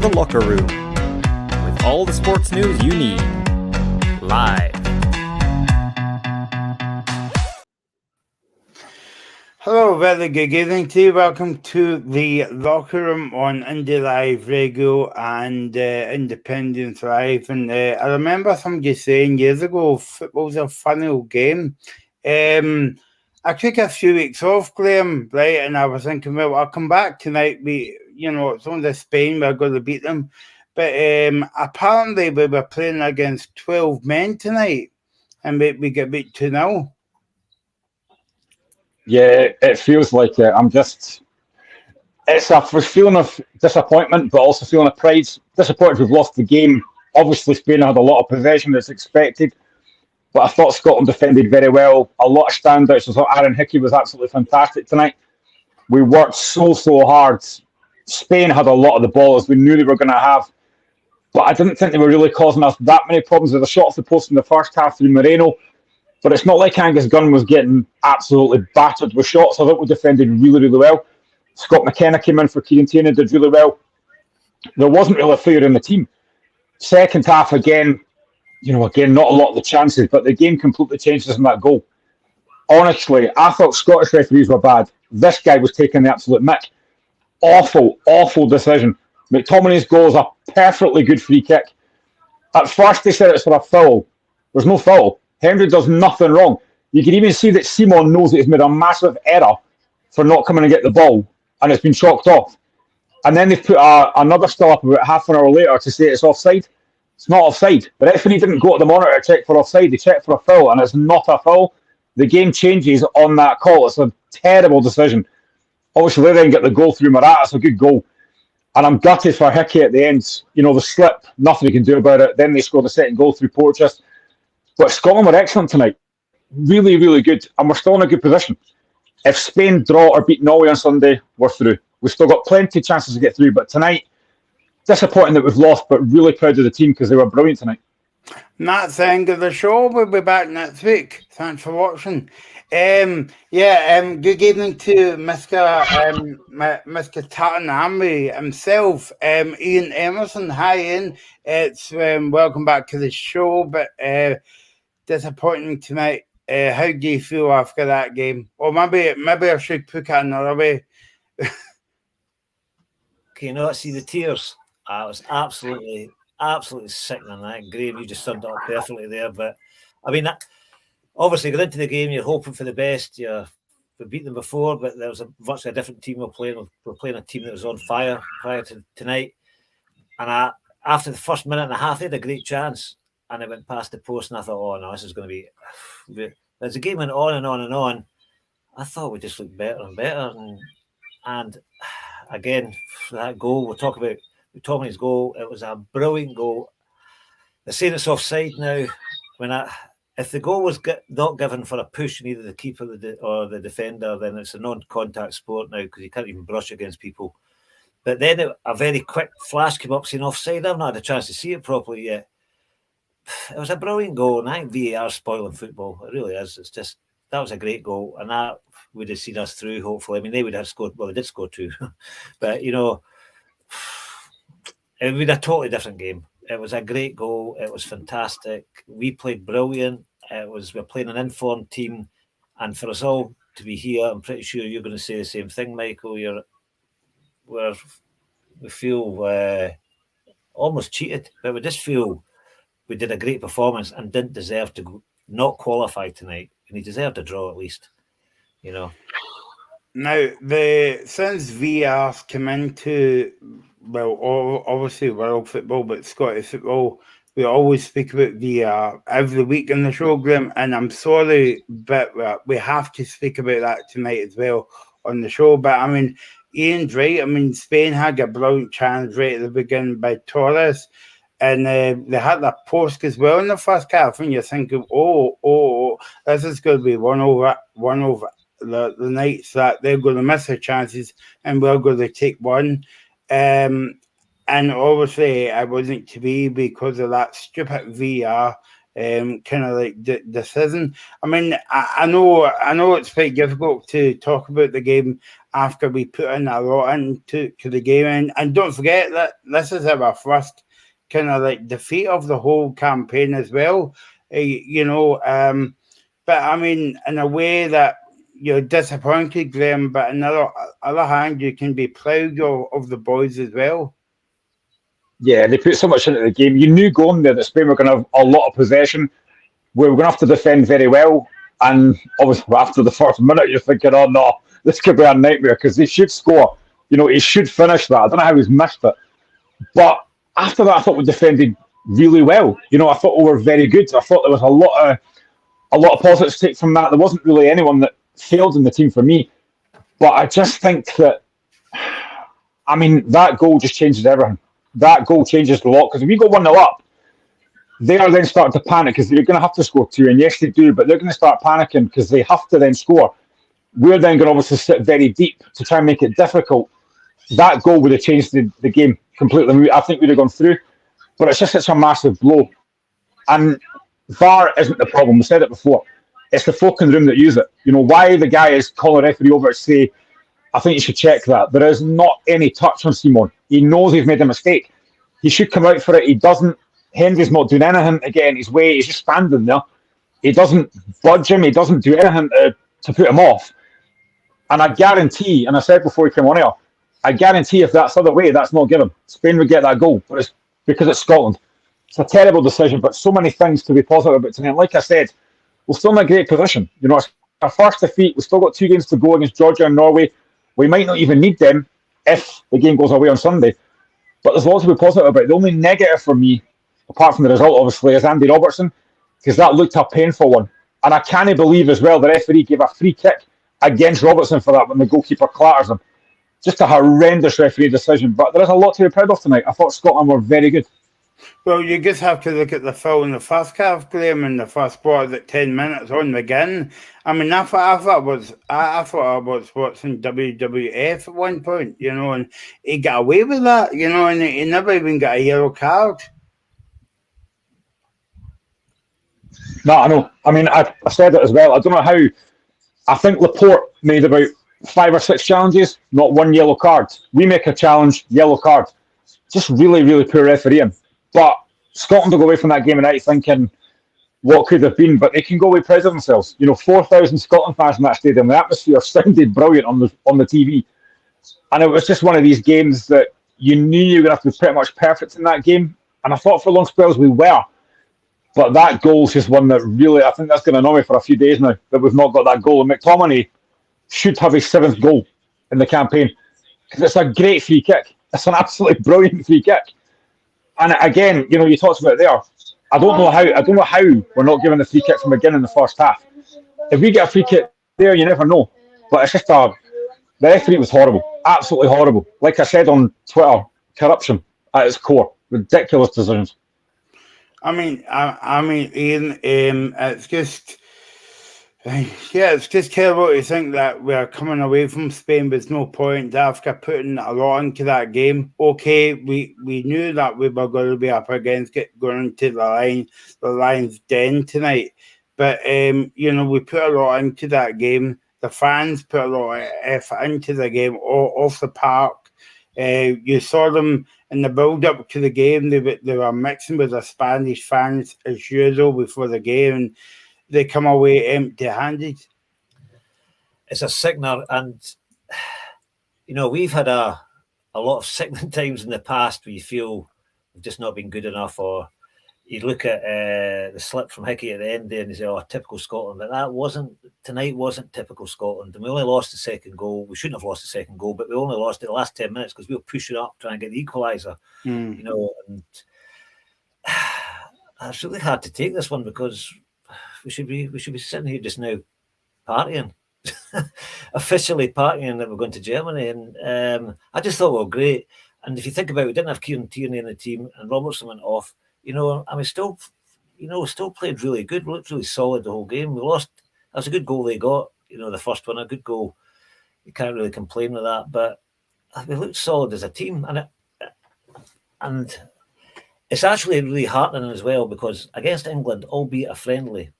The Locker Room, with all the sports news you need, live. Hello, very good evening to you. Welcome to the Locker Room on Indie Live Radio and Independence Live. And I remember somebody saying years ago, football's a funny game. I took a few weeks off, Graham, right? And I was thinking, well, I'll come back tonight. It's only Spain, we're going to beat them. But apparently we were playing against 12 men tonight and we get beat 2-0. Yeah, it feels like it's a feeling of disappointment, but also feeling of pride. Disappointed we've lost the game. Obviously, Spain had a lot of possession as expected, but I thought Scotland defended very well. A lot of standouts. I thought Aaron Hickey was absolutely fantastic tonight. We worked so hard. Spain had a lot of the ball, as we knew they were going to have, but I didn't think they were really causing us that many problems with the shot off the post in the first half through Moreno. But it's not like Angus Gunn was getting absolutely battered with shots. I thought we defended really well. Scott McKenna came in for Kieran Tierney, did really well. There wasn't really a failure in the team. Second half, again, not a lot of the chances, but the game completely changed us in that goal. Honestly, I thought Scottish referees were bad. This guy was taking the absolute mick. Awful decision. McTominay's goal is a perfectly good free kick. At first, they said it's for a foul. There's no foul. Henry does nothing wrong. You can even see that Simon knows that he's made a massive error for not coming and get the ball, and it's been chalked off. And then they've put another still up about half an hour later to say it's offside. It's not offside. The referee didn't go to the monitor to check for offside. They checked for a foul, and it's not a foul. The game changes on that call. It's a terrible decision. Obviously, they then get the goal through Morata. It's a good goal. And I'm gutted for Hickey at the end. The slip, nothing he can do about it. Then they scored the second goal through Porteous. But Scotland were excellent tonight. Really good. And we're still in a good position. If Spain draw or beat Norway on Sunday, we're through. We've still got plenty of chances to get through. But tonight, disappointing that we've lost, but really proud of the team because they were brilliant tonight. And that's the end of the show. We'll be back next week. Thanks for watching. Good evening to Mr. Tatanami himself, Ian Emerson. Hi, Ian. It's welcome back to the show, but disappointing tonight. How do you feel after that game? Or maybe I should put it another way. Can you not see the tears? I was absolutely sickening that. Graham, you just summed it up perfectly there. But I mean, obviously, going into the game, you're hoping for the best. We beat them before, but there was virtually a different team we're playing. We're playing a team that was on fire prior to tonight. And after the first minute and a half, they had a great chance, and it went past the post. And I thought, oh no, this is going to be. As the game went on, I thought we just looked better and better. And again, that goal, we'll talk about McTominay's goal. It was a brilliant goal. They're saying it's offside now. If the goal was not given for a push in either the keeper or the defender, then it's a non-contact sport now because you can't even brush against people. But then a very quick flash came up saying offside. I've not had a chance to see it properly yet. It was a brilliant goal, and I think VAR spoiling football. It really is. It's just, that was a great goal, and that would have seen us through, hopefully. I mean, they would have scored, well, they did score 2. But, it would be a totally different game. It was a great goal. It was fantastic. We played brilliant. We're playing an informed team. And for us all to be here, I'm pretty sure you're going to say the same thing, Michael. We feel almost cheated, but we just feel we did a great performance and didn't deserve to not qualify tonight. And he deserved a draw at least, Now, since VAR's come into, obviously world football, but Scottish football, we always speak about VAR every week in the program, and I'm sorry, but we have to speak about that tonight as well on the show. But I mean, Ian's right. I mean, Spain had a brilliant chance right at the beginning by Torres, and they had that post as well in the first half, and you're thinking, this is going to be one over the nights that they're going to miss their chances and we're going to take one. And obviously, it wasn't to be because of that stupid VAR. kind of like decision. I mean, I know it's quite difficult to talk about the game after we put in a lot into the game, and don't forget that this is our first kind of like defeat of the whole campaign as well. But I mean, in a way that you're disappointed, Graham, but on the other hand, you can be proud of the boys as well. Yeah, they put so much into the game. You knew going there that Spain were going to have a lot of possession. We were going to have to defend very well. And obviously, after the first minute, you're thinking, oh no, this could be a nightmare because they should score. He should finish that. I don't know how he's missed it. But after that, I thought we defended really well. I thought we were very good. I thought there was a lot of positives to take from that. There wasn't really anyone that failed in the team for me. But I just think that, that goal just changes everything. That goal changes a lot because if we go 1-0 up, they are then starting to panic because they're going to have to score 2. And yes, they do, but they're going to start panicking because they have to then score. We're then going to obviously sit very deep to try and make it difficult. That goal would have changed the game completely. I think we'd have gone through, but it's just such a massive blow. And VAR isn't the problem. We said it before. It's the folk in the room that use it. Why the guy is calling a referee over to say, I think you should check that. There is not any touch on Simon. He knows he's made a mistake. He should come out for it. He doesn't. Henry's not doing anything to get in his way. He's just standing there. He doesn't budge him. He doesn't do anything to put him off. And I guarantee, and I said before he came on here, I guarantee if that's the other way, that's not given. Spain would get that goal, but it's because it's Scotland. It's a terrible decision, but so many things to be positive about tonight. Like I said, we're still in a great position. It's our first defeat. We've still got 2 games to go against Georgia and Norway. We might not even need them if the game goes away on Sunday. But there's lots to be positive about. The only negative for me, apart from the result, obviously, is Andy Robertson, because that looked a painful one. And I can't believe as well the referee gave a free kick against Robertson for that when the goalkeeper clatters him. Just a horrendous referee decision. But there is a lot to be proud of tonight. I thought Scotland were very good. Well, you just have to look at the foul in the first half, Graham, in the first quarter at 10 minutes on the gun. I mean, I thought I was watching WWF at one point, and he got away with that, and he never even got a yellow card. No, I know. I mean, I said it as well. I don't know how. I think Laporte made about 5 or 6 challenges, not 1 yellow card. We make a challenge, yellow card. Just really, really poor refereeing. But Scotland will go away from that game tonight thinking what could have been, but they can go away proud of themselves. 4,000 Scotland fans in that stadium. The atmosphere sounded brilliant on the TV. And it was just one of these games that you knew you were going to have to be pretty much perfect in that game. And I thought for long spells we were. But that goal's just one that really, I think that's going to annoy me for a few days now, that we've not got that goal. And McTominay should have his 7th goal in the campaign. Because it's a great free kick. It's an absolutely brilliant free kick. And again, you talked about it there. I don't know how we're not given the free kick from again in the first half. If we get a free kick there, you never know. But it's just the referee was horrible, absolutely horrible. Like I said on Twitter, corruption at its core, ridiculous decisions. I mean, Ian, it's just. Yeah, it's just terrible to think that we're coming away from Spain with no point after putting a lot into that game. Okay, we knew that we were going to be up against it going into the Lions' den tonight. But, we put a lot into that game. The fans put a lot of effort into the game off the park. You saw them in the build-up to the game. They were mixing with the Spanish fans as usual before the game. And they come away empty-handed. It's a sickener, and we've had a lot of sickening times in the past where you feel we've just not been good enough, or you look at the slip from Hickey at the end there and you say, "Oh, typical Scotland." But tonight wasn't typical Scotland, and we only lost the second goal. We shouldn't have lost the second goal, but we only lost it the last 10 minutes because we were pushing up trying to get the equaliser. And it's really hard to take this one because we should be sitting here just now partying, officially partying that we're going to Germany. And I just thought we were great. And if you think about it, we didn't have Kieran Tierney in the team and Robertson went off, and we still played really good. We looked really solid the whole game. We lost. That was a good goal they got, the first one, a good goal. You can't really complain with that. But we looked solid as a team. And it's actually really heartening as well, because against England, albeit a friendly,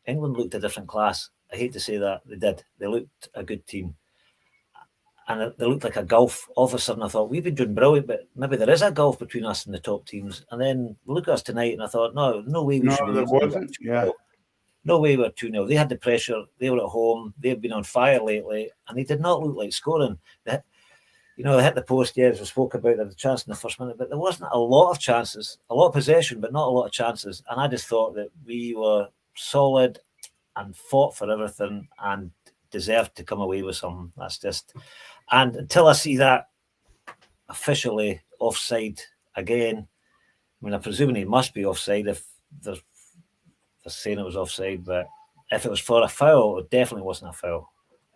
England looked a different class. I hate to say that, they did. They looked a good team. And they looked like a gulf. All of a sudden, I thought, we've been doing brilliant, but maybe there is a gulf between us and the top teams. And then look at us tonight, and I thought, no way we No, should be there losing. wasn't. Yeah. No way we're 2-0. They had the pressure. They were at home. They've been on fire lately, and they did not look like scoring. They hit the post, yes, we spoke about the chance in the first minute, but there wasn't a lot of chances, a lot of possession, but not a lot of chances. And I just thought that we were solid and fought for everything and deserved to come away with something. That's just... And until I see that officially offside again, I mean, I'm presuming he must be offside if they're saying it was offside, but if it was for a foul, it definitely wasn't a foul.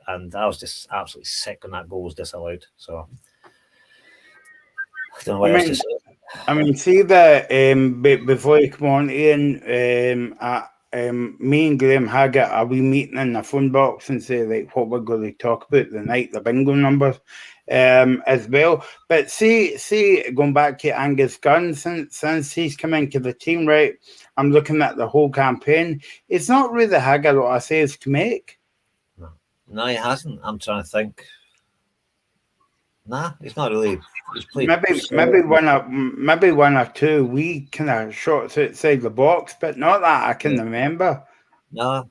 And I was just absolutely sick when that goal was disallowed. So I don't know what else to say. I mean, see that before you come on, Ian, me and Graham Haggett are we meeting in the phone box and say like what we're going to talk about the night, the bingo numbers, as well. But see, going back to Angus Gunn, since he's come into the team, right? I'm looking at the whole campaign. It's not really Haggett what I say is to make. No, he hasn't. I'm trying to think. Nah, he's not really. He's played maybe one or two wee kind of shots outside the box, but not that I can remember. No,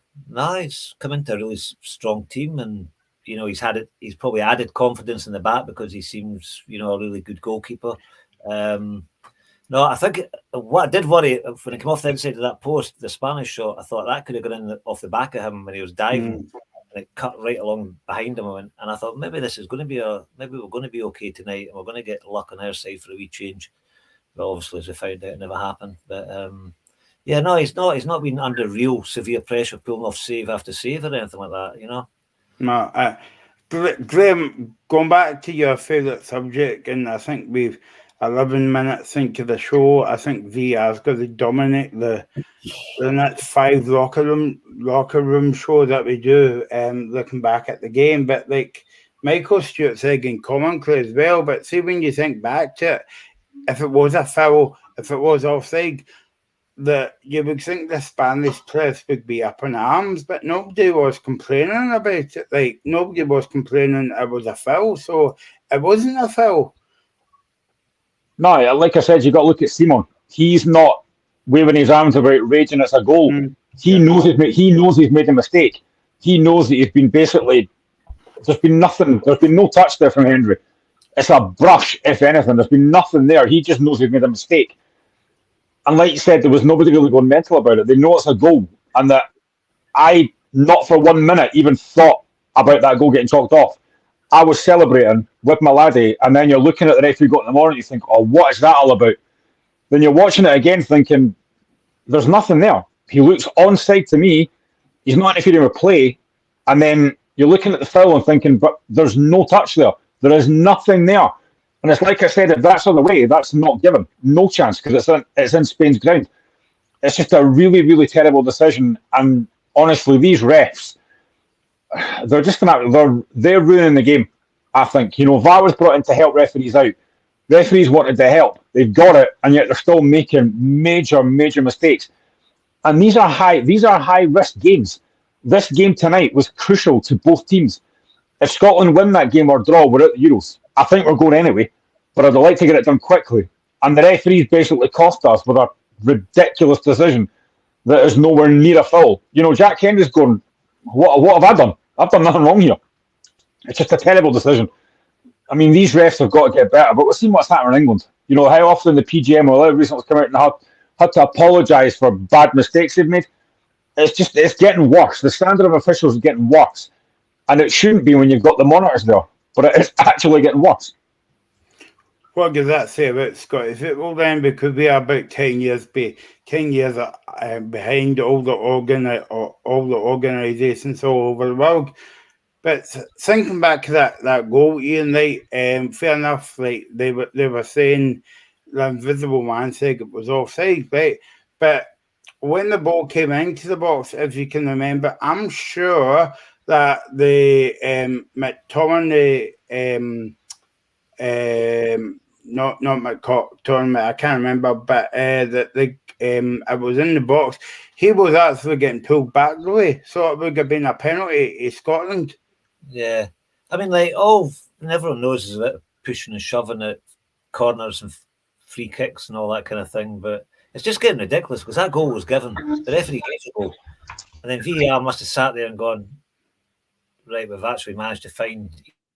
he's come into a really strong team, and he's probably added confidence in the back because he seems a really good goalkeeper. No, I think what I did worry when he came off the inside of that post, the Spanish shot, I thought that could have gone in off the back of him when he was diving. And it cut right along behind him, and I thought maybe this is going to be maybe we're going to be okay tonight, and we're going to get luck on our side for a wee change. But obviously, as we found out, it never happened. But yeah, no, he's not been under real severe pressure, pulling off save after save or anything like that. No, Graham, going back to your favourite subject, and I think we've 11 minutes into the show. I think VR's going to dominate the next 5 locker room show that we do, looking back at the game. But like Michael Stewart said in commentary as well, but see, when you think back to it, if it was a foul, if it was offside, that you would think the Spanish press would be up in arms, but nobody was complaining about it. Like nobody was complaining it was a foul, so it wasn't a foul. No, like I said, you got to look at Simon. He's not waving his arms about raging it's a goal. He knows he's made a mistake. He knows that he's been basically, there's been nothing, there's been no touch there from Henry. It's a brush, if anything. There's been nothing there. He just knows he's made a mistake. And like you said, there was nobody really going mental about it. They know it's a goal. And that I, not for 1 minute, even thought about that goal getting chalked off. I was celebrating with my laddie, and then you're looking at the referee got in the morning, you think, oh, what is that all about? Then you're watching it again thinking, there's nothing there. He looks onside to me, he's not interfering with play, and then you're looking at the foul and thinking, but there's no touch there. There is nothing there. And it's like I said, if that's on the way, that's not given. No chance, because it's in Spain's ground. It's just a really, really terrible decision. And honestly, these refs, they're just they're ruining the game, I think. VAR was brought in to help referees out. Referees wanted to help. They've got it, and yet they're still making major, major mistakes. And these are high risk games. This game tonight was crucial to both teams. If Scotland win that game or draw, we're at the Euros. I think we're going anyway, but I'd like to get it done quickly. And the referees basically cost us with a ridiculous decision that is nowhere near a foul. Jack Henry's going, what have I done? I've done nothing wrong here. It's just a terrible decision. I mean, these refs have got to get better, but we've seen what's happening in England. How often the PGM or recently come out and had to apologise for bad mistakes they've made. It's getting worse. The standard of officials is getting worse. And it shouldn't be when you've got the monitors there, but it is actually getting worse. What does that say about Scottish football then? Because we are about 10 years behind all the organisations all over the world. But thinking back to that goal, Ian, fair enough. Like they were saying, the invisible man said it was offside, right? But when the ball came into the box, if you can remember, I'm sure that the McTominay not McCock tournament. I can't remember, but it was in the box. He was actually getting pulled back the way, so it would have been a penalty to Scotland. Yeah, I mean, and everyone knows is about pushing and shoving at corners and free kicks and all that kind of thing, but it's just getting ridiculous because that goal was given. The referee gave the goal, and then VAR must have sat there and gone, right, we've actually managed to find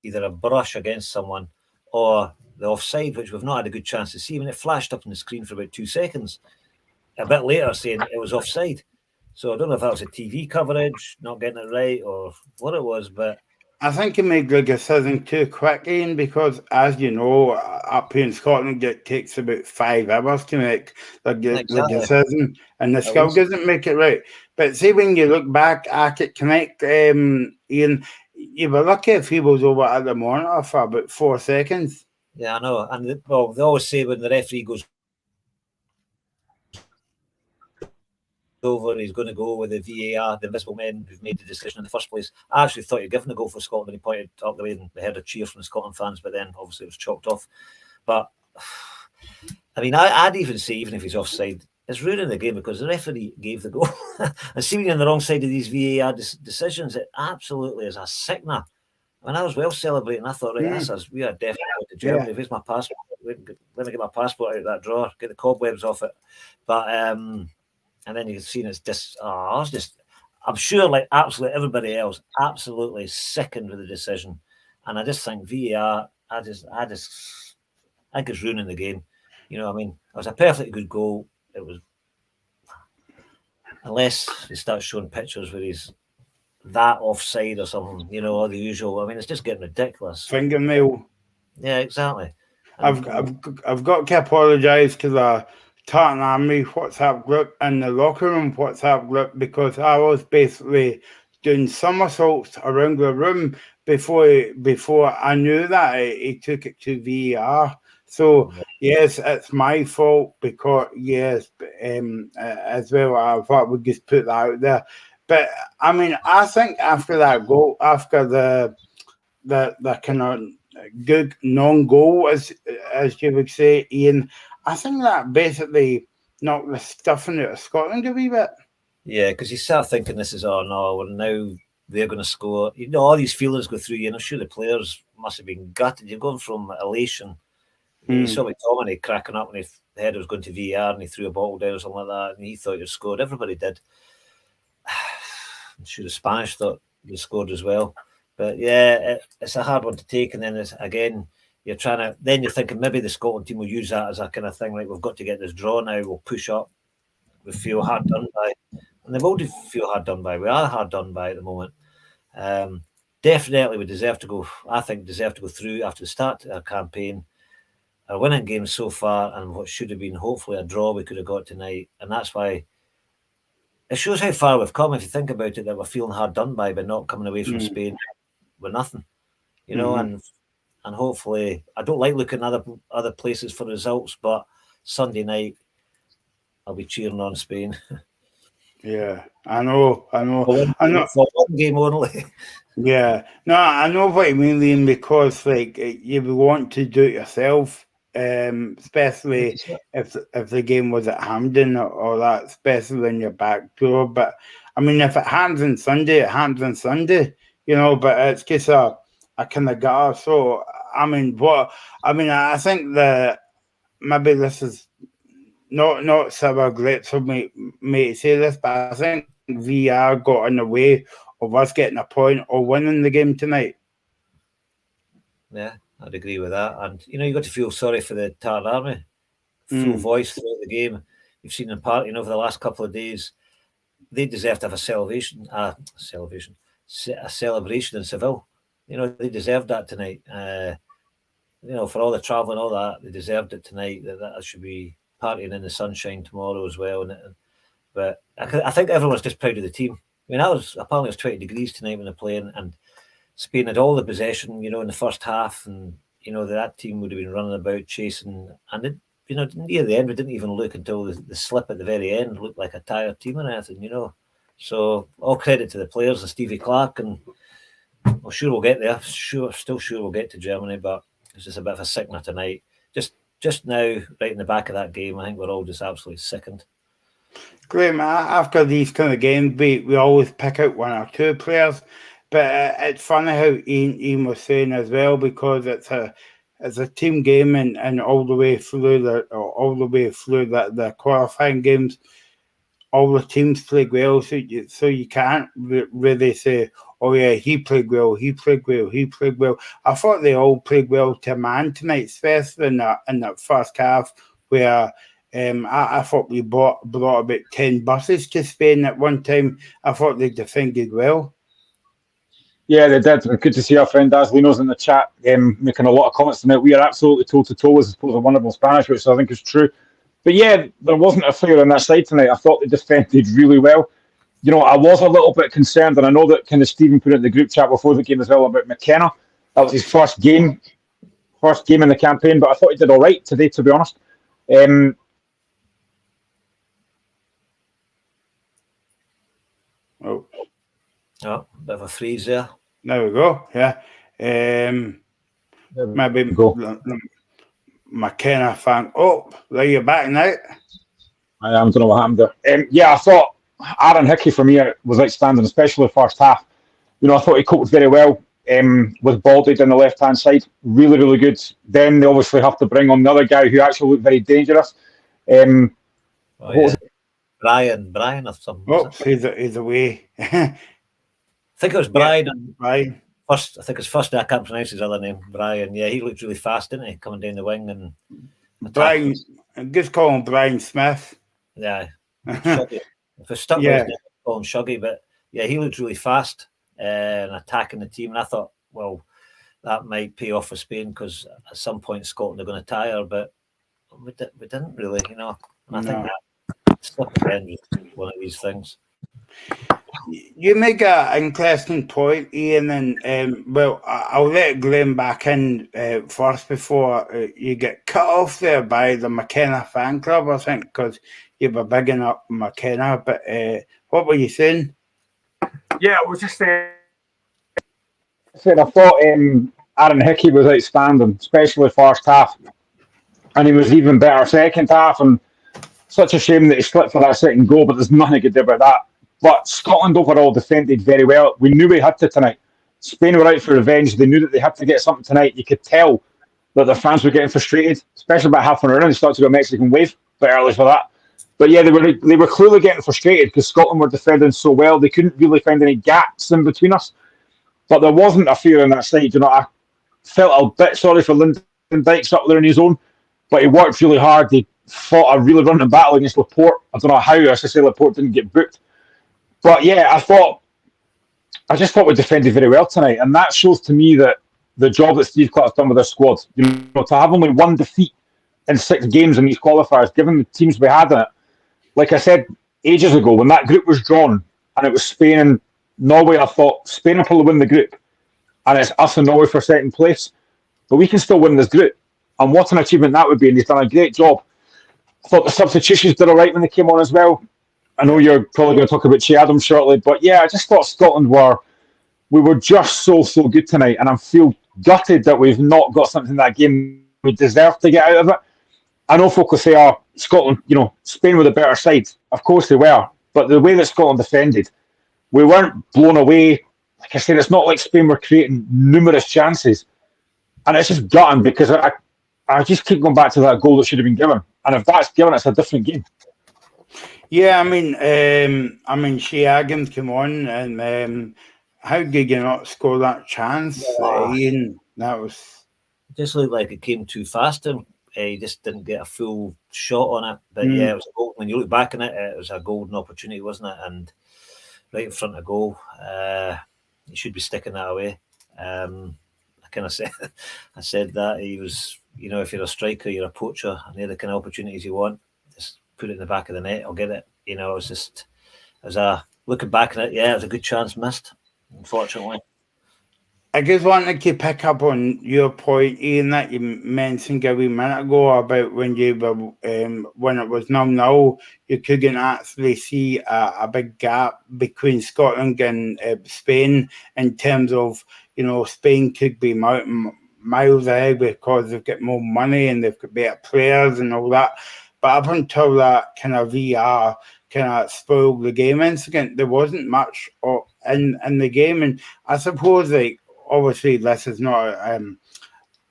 either a brush against someone or the offside, which we've not had a good chance to see. When it flashed up on the screen for about 2 seconds, a bit later saying it was offside. So I don't know if that was a TV coverage, not getting it right, or what it was, but I think he made the decision too quick, Ian, because as you know, up here in Scotland, it takes about 5 hours to make the decision, and the skill doesn't make it right. But see, when you look back at it, Connect, Ian, you were lucky if he was over at the monitor for about 4 seconds. Yeah, I know. And they always say when the referee goes over, he's going to go with the VAR, the invisible men who've made the decision in the first place. I actually thought he'd given a goal for Scotland when he pointed up the way and they heard a cheer from the Scotland fans, but then obviously it was chalked off. But I mean, I'd even say, even if he's offside, it's ruining the game because the referee gave the goal. And seeming on the wrong side of these VAR decisions, it absolutely is a sickener. When I was well celebrating, I thought, right, we are definitely going to Germany. Where's my passport? Let me get my passport out of that drawer, get the cobwebs off it. But and then you've seen it's just, I'm sure, like absolutely everybody else, absolutely sickened with the decision. And I just think VAR, I think it's ruining the game. You know what I mean? It was a perfectly good goal. It was, unless they start showing pictures where he's that offside or something, you know, or the usual. I mean, it's just getting ridiculous. Fingernail. Yeah, exactly. I've got to apologise to the Tartan Army WhatsApp group and the locker room WhatsApp group because I was basically doing somersaults around the room before I knew that he took it to VAR. So yes, it's my fault because as well. I thought we'd just put that out there. But I mean, I think after that goal, after the kind of good non-goal, as you would say, Ian, I think that basically knocked the stuffing out of Scotland a wee bit. Yeah, because you start thinking this is, oh no, well now they're going to score. You know, all these feelings go through you. I'm sure the players must have been gutted. You're going from elation. You saw McTominay cracking up when the header was going to VAR and he threw a ball down or something like that, and he thought he'd scored. Everybody did. I'm sure the Spanish thought they scored as well. But yeah, it's a hard one to take. And then you're thinking maybe the Scotland team will use that as a kind of thing, like we've got to get this draw now, we'll push up, we feel hard done by. And they will feel hard done by. We are hard done by at the moment. Definitely we deserve to go through after the start to our campaign. Our winning game so far and what should have been hopefully a draw we could have got tonight. And that's why it shows how far we've come if you think about it, that we're feeling hard done by not coming away from Spain with nothing, you know, and hopefully I don't like looking at other places for results, but Sunday night I'll be cheering on Spain. Yeah, I know. For one game only. Yeah, no, I know what you mean, Liam, because like you would want to do it yourself, especially if the game was at Hampden or that, especially in your back door. But I mean, if it happens on Sunday, it happens on Sunday, you know. But it's just a kind of gutter. So I I think that maybe this is not so great for me to say this, but I think VR got in the way of us getting a point or winning the game tonight. Yeah, I'd agree with that. And, you know, you got to feel sorry for the Tartan Army. Full voice throughout the game. You've seen them over the last couple of days. They deserve to have a celebration in Seville. You know, they deserved that tonight. You know, for all the travel and all that, they deserved it tonight. That should be partying in the sunshine tomorrow as well. But I think everyone's just proud of the team. I mean, apparently it was 20 degrees tonight when they're playing, and Spain had all the possession, you know, in the first half, and you know that team would have been running about chasing, and it, you know, near the end we didn't even look until the slip at the very end looked like a tired team and anything, you know. So all credit to the players and Stevie Clark, and I'm sure we'll get there. Still sure we'll get to Germany, but it's just a bit of a sickener tonight. Just just now, right in the back of that game, I think we're all just absolutely sickened. Graham, after these kind of games, we always pick out one or two players, but it's funny how Ian was saying as well, because it's a team game and all the way through the qualifying games, all the teams played well, so you can't really say, oh yeah, he played well. I thought they all played well to a man tonight, especially in that first half where I thought we brought about 10 buses to Spain at one time. I thought they defended well. Yeah, they did. Good to see our friend Daslino's in the chat making a lot of comments tonight. We are absolutely toe-to-toe, as opposed to wonderful Spanish, which I think is true. But yeah, there wasn't a failure on that side tonight. I thought they defended really well. You know, I was a little bit concerned, and I know that kind of Stephen put it in the group chat before the game as well about McKenna. That was his first game in the campaign, but I thought he did all right today, to be honest. Oh, bit of a freeze there. There we go. Yeah. Maybe go. McKenna fan. Oh, there you're back now. I don't know what happened there. Yeah, I thought Aaron Hickey for me was outstanding, especially the first half. You know, I thought he coped very well with Baldy down the left-hand side. Really, really good. Then they obviously have to bring on the other guy who actually looked very dangerous. Brian or something. Oh, he's away. I think it was Brian. Yeah, Brian. I think his first day, I can't pronounce his other name. Brian. Yeah, he looked really fast, didn't he? Coming down the wing and Brian. Just call him Brian Smith. Yeah. Shuggy. If it's stuck with his name, call him Shuggy. But yeah, he looked really fast and attacking the team. And I thought, well, that might pay off for Spain, because at some point Scotland are going to tire. But we didn't really, you know. And I think that slip again is one of these things. You make an interesting point, Ian, and well, I'll let Glenn back in first before you get cut off there by the McKenna fan club, I think, because you were bigging up McKenna. But what were you saying? Yeah, I was just saying. I thought Aaron Hickey was outstanding, especially first half, and he was even better second half. And such a shame that he slipped for that second goal, but there's nothing you could do about that. But Scotland overall defended very well. We knew we had to tonight. Spain were out for revenge. They knew that they had to get something tonight. You could tell that their fans were getting frustrated, especially about half an hour in. They started to go Mexican wave, but early for that. But yeah, they were clearly getting frustrated because Scotland were defending so well. They couldn't really find any gaps in between us. But there wasn't a fear on that side. You know, I felt a bit sorry for Lyndon Dykes up there in his own, but he worked really hard. He fought a really running battle against Laporte. I don't know how, I should say, Laporte didn't get booked. But yeah, I just thought we defended very well tonight, and that shows to me that the job that Steve Clarke's done with their squad, you know, to have only one defeat in 6 games in these qualifiers, given the teams we had in it, like I said ages ago, when that group was drawn and it was Spain and Norway, I thought Spain will probably win the group, and it's us and Norway for second place, but we can still win this group, and what an achievement that would be, and he's done a great job. I thought the substitutions did all right when they came on as well. I know you're probably going to talk about Che Adams shortly, but yeah, I just thought Scotland we were just so good tonight, and I feel gutted that we've not got something in that game we deserve to get out of it. I know folk will say, oh, Scotland, you know, Spain were the better side. Of course they were, but the way that Scotland defended, we weren't blown away. Like I said, it's not like Spain were creating numerous chances, and it's just gutting because I just keep going back to that goal that should have been given, and if that's given, it's a different game. Yeah, I mean, Shea Adams came on, and how did you not score that chance, Ian? That was it just looked like it came too fast, and he just didn't get a full shot on it. But yeah, it was a goal. When you look back on it, it was a golden opportunity, wasn't it? And right in front of goal, he should be sticking that away. I kind of said, I said that he was, you know, if you're a striker, you're a poacher, and they're the kind of opportunities you want. Just put it in the back of the net, I'll get it. You know, it was looking back at it, yeah, it was a good chance missed, unfortunately. I just wanted to pick up on your point, Ian, that you mentioned a wee minute ago about when you were when it was 0-0, you couldn't actually see a big gap between Scotland and Spain in terms of, you know, Spain could be miles ahead because they've got more money and they've got better players and all that. But up until that kind of VR kind of spoiled the game incident, there wasn't much in the game. And I suppose, like, obviously this is not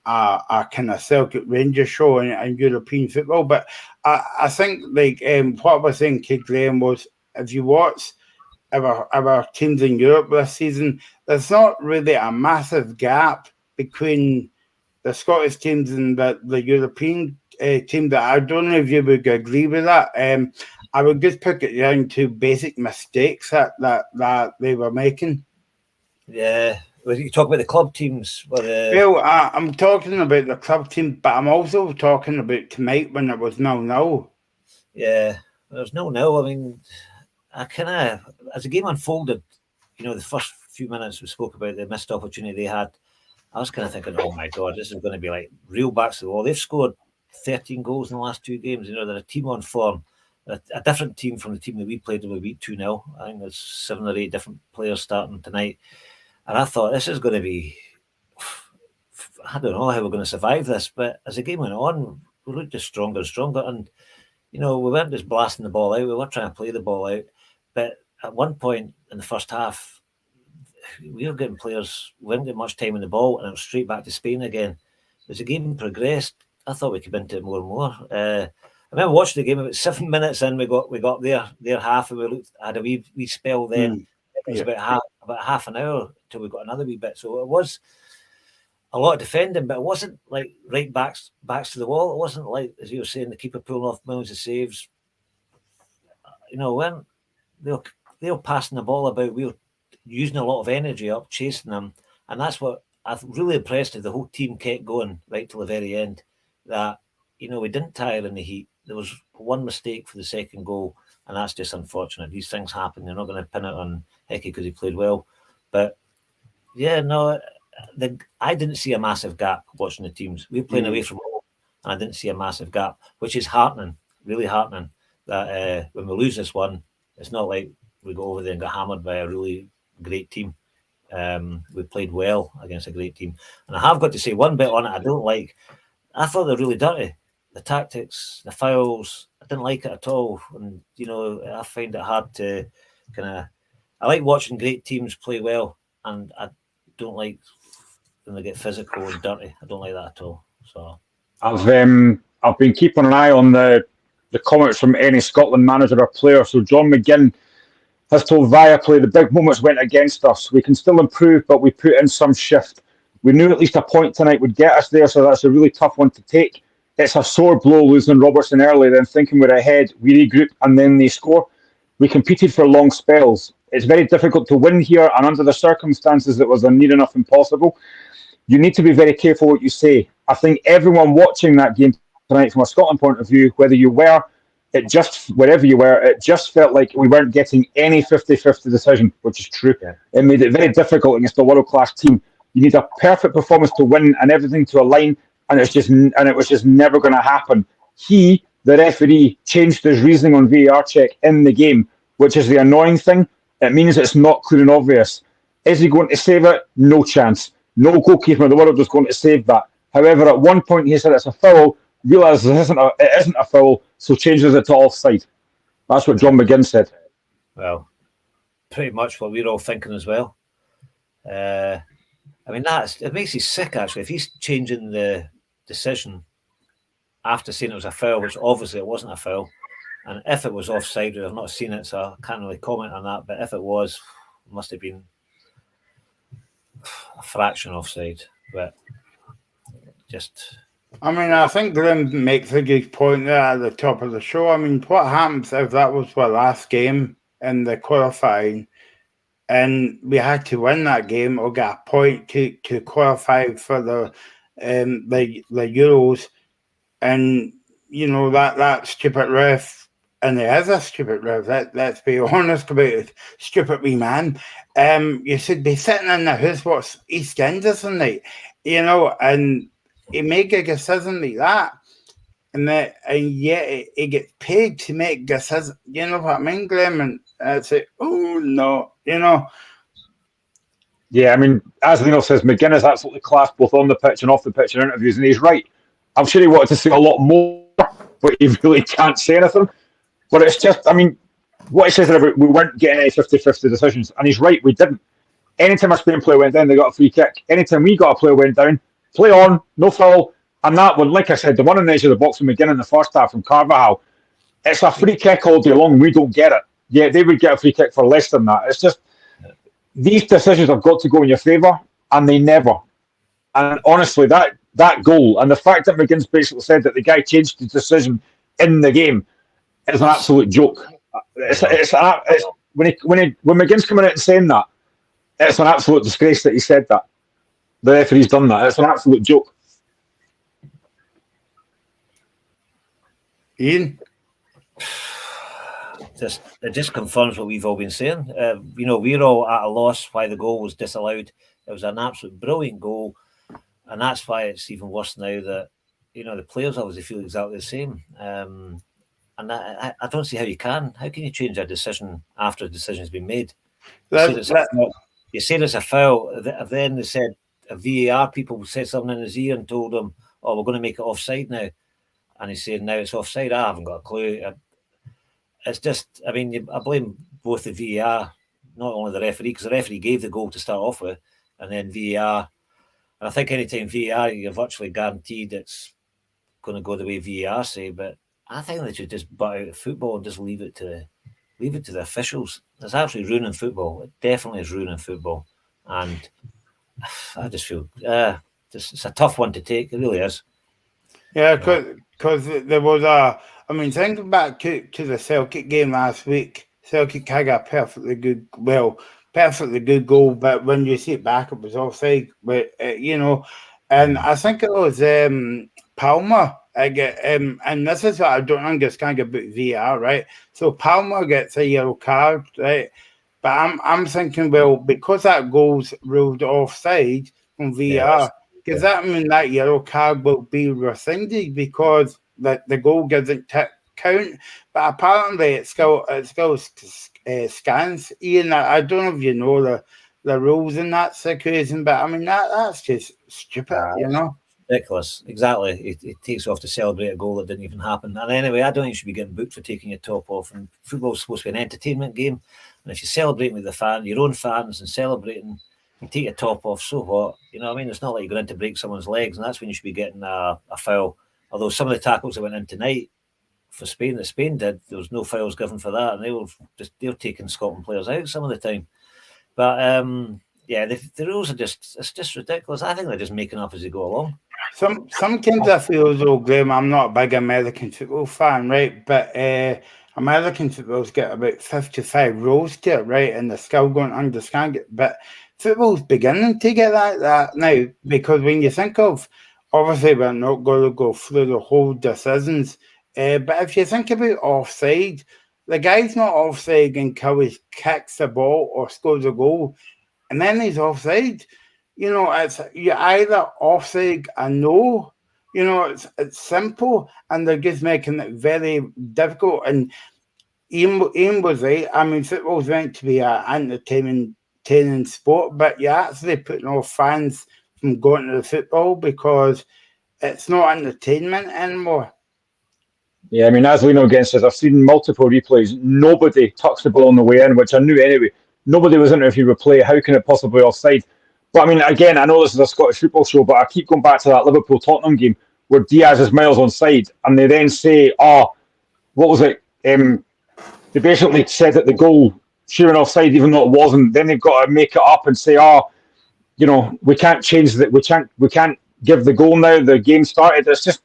a kind of Celtic Rangers show in European football, but I think, like, what I was saying, Kid Graham, was if you watch our teams in Europe this season, there's not really a massive gap between the Scottish teams and the European team. That I don't know if you would agree with that. I would just put it down to basic mistakes that they were making. Yeah. Well, you talk about the club teams. Well, I'm talking about the club team, but I'm also talking about tonight when it was 0-0. Yeah, there's 0-0. I mean, I kind of, as the game unfolded, the first few minutes we spoke about the missed opportunity they had, I was kind of thinking, oh my God, this is going to be like real backs to the wall. They've scored 13 goals in the last 2 games. They're a team on form, a different team from the team that we played when we beat 2-0. I think there's 7 or 8 different players starting tonight. And I thought, this is going to be, I don't know how we're going to survive this. But as the game went on, we looked just stronger and stronger. And, we weren't just blasting the ball out. We were trying to play the ball out. But at one point in the first half, we were getting players, we weren't getting much time in the ball, and it was straight back to Spain again. As the game progressed, I thought we could into it more and more. I remember watching the game about 7 minutes in, we got their half, and we had a wee spell then. It was about half an hour till we got another wee bit. So it was a lot of defending, but it wasn't like right backs to the wall. It wasn't like, as you were saying, the keeper pulling off millions of saves. When they were passing the ball about, we were using a lot of energy up, chasing them, and that's what I'm really impressed with. The whole team kept going right till the very end. That we didn't tire in the heat. There was one mistake for the second goal, and that's just unfortunate. These things happen. They're not going to pin it on Hickey because he played well, but yeah, no. I didn't see a massive gap watching the teams. We were playing away from home, and I didn't see a massive gap, which is heartening, really heartening. That when we lose this one, it's not like we go over there and get hammered by a really great team. We played well against a great team. And I have got to say one bit on it I don't like. I thought they were really dirty. The tactics, the fouls, I didn't like it at all. And, I find it hard to I like watching great teams play well, and I don't like when they get physical and dirty. I don't like that at all. So I've been keeping an eye on the comments from any Scotland manager or player. So John McGinn has told Viaplay the big moments went against us. We can still improve, but we put in some shift. We knew at least a point tonight would get us there, so that's a really tough one to take. It's a sore blow losing Robertson early, then thinking we're ahead, we regroup, and then they score. We competed for long spells. It's very difficult to win here, and under the circumstances, it was a near enough impossible. You need to be very careful what you say. I think everyone watching that game tonight from a Scotland point of view, wherever you were, it just felt like we weren't getting any 50-50 decision, which is true. Yeah. It made it very difficult against a world-class team. You need a perfect performance to win and everything to align, and it was just never going to happen. The referee, changed his reasoning on VAR check in the game, which is the annoying thing. It means it's not clear and obvious. Is he going to save it? No chance. No goalkeeper in the world was going to save that. However, at one point he said it's a foul, realised it isn't a foul, so changes it to offside. That's what John McGinn said. Well, pretty much what we're all thinking as well. I mean, it makes you sick, actually. If he's changing the decision after saying it was a foul, which obviously it wasn't a foul, and if it was offside, I've not seen it, so I can't really comment on that, but if it was, it must have been a fraction offside, but just... I mean, I think Glenn makes a good point there at the top of the show. I mean, what happens if that was our last game in the qualifying and we had to win that game or get a point to qualify for the Euros, and, that stupid ref, and there is a stupid ref, let's be honest about it, stupid wee man, you should be sitting in the house watching East Enders tonight, and he make a decision like that, and yet he gets paid to make decisions. You know what I mean, Glenn? And it's like, oh no, Yeah, I mean, as Lino says, McGuinness absolutely class both on the pitch and off the pitch in interviews, and he's right. I'm sure he wanted to say a lot more, but he really can't say anything. But it's just, I mean, what he says about we weren't getting any 50-50 decisions, and he's right, we didn't. Anytime a Spain player went down, they got a free kick. Anytime we got a player went down, play on, no foul. And that one, like I said, the one on the edge of the box from McGinn in the first half from Carvajal, it's a free kick all day long. We don't get it. Yeah, they would get a free kick for less than that. It's just, these decisions have got to go in your favour, and they never. And honestly, that goal, and the fact that McGinn's basically said that the guy changed his decision in the game, is an absolute joke. When McGinn's coming out and saying that, it's an absolute disgrace that he said that. The referee's done that. It's an absolute joke. Ian? It just confirms what we've all been saying. We're all at a loss why the goal was disallowed. It was an absolute brilliant goal, and that's why it's even worse now that the players obviously feel exactly the same. And I don't see how you can. How can you change a decision after a decision's been made? You say there's a foul. Then they said a VAR people said something in his ear and told him, "Oh, we're going to make it offside now," and he's saying now it's offside. I haven't got a clue. It's just, I blame both the VAR, not only the referee, because the referee gave the goal to start off with, and then VAR. And I think anytime VAR, you're virtually guaranteed it's going to go the way VAR say. But I think they should just butt out of football and just leave it to the officials. It's actually ruining football. It definitely is ruining football, and I just feel it's a tough one to take. It really is. Yeah, because there was thinking back to the Celtic game last week, Celtic had a perfectly good goal, but when you see it back, it was offside. But and I think it was Palmer. And this is what I don't understand about VAR, right? So Palmer gets a yellow card, right? But I'm thinking, well, because that goal's ruled offside from VAR, does that mean that yellow card will be rescinded because the goal doesn't count? But apparently it still scans. Ian, I don't know if you know the rules in that situation, but that's just stupid, Ridiculous. Exactly. It takes off to celebrate a goal that didn't even happen. And anyway, I don't think you should be getting booked for taking your top off. And football's supposed to be an entertainment game. And if you're celebrating with your own fans and celebrating, you take your top off, so what? It's not like you're going to break someone's legs, and that's when you should be getting a foul. Although some of the tackles that went in tonight for Spain, that Spain did, there was no fouls given for that, and they were taking Scotland players out some of the time. But the rules are just ridiculous. I think they're just making up as they go along. Sometimes I feel as though, Graham, I'm not a big American football fan, right? But American football's got about 55 rules to it, right? And they're still going to understand it. But football's beginning to get like that now, because when you think of, obviously we're not going to go through the whole decisions, but if you think about offside, the guy's not offside until he kicks the ball or scores a goal, and then he's offside. You're either offside or no. It's simple, and they're just making it very difficult. And Ian was right. Football's meant to be an entertaining sport, but you're actually putting off fans from going to the football because it's not entertainment anymore. Yeah, as Lino again says, I've seen multiple replays. Nobody touched the ball on the way in, which I knew anyway. Nobody was interviewed with play. How can it possibly be offside? But again, I know this is a Scottish football show, but I keep going back to that Liverpool-Tottenham game where Diaz is miles on side, and they then say, what was it? They basically said that the goal should have been offside, even though it wasn't. Then they've got to make it up and say, we can't change that. We can't give the goal now. The game started. It's just,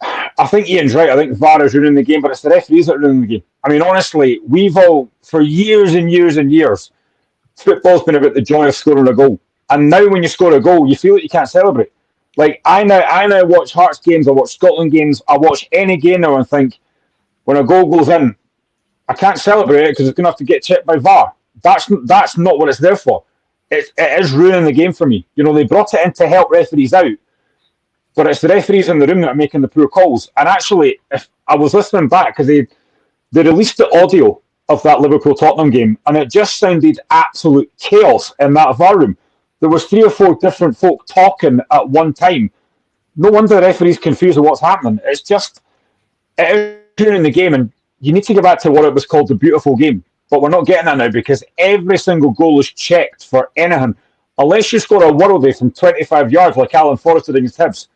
I think Ian's right. I think VAR is ruining the game, but it's the referees that are ruining the game. Honestly, we've all, for years and years and years, football's been about the joy of scoring a goal. And now when you score a goal, you feel like you can't celebrate. Like, I now watch Hearts games, I watch Scotland games, I watch any game now and think, when a goal goes in, I can't celebrate it because it's going to have to get checked by VAR. That's not what it's there for. It is ruining the game for me. They brought it in to help referees out, but it's the referees in the room that are making the poor calls. And actually, if I was listening back, because they released the audio of that Liverpool-Tottenham game, and it just sounded absolute chaos in that VAR room. There was 3 or 4 different folk talking at one time. No wonder the referee's confused with what's happening. It's just, it is during the game, and you need to go back to what it was called the beautiful game. But we're not getting that now because every single goal is checked for anything. Unless you score a worldie from 25 yards like Alan Forrester against Hibs,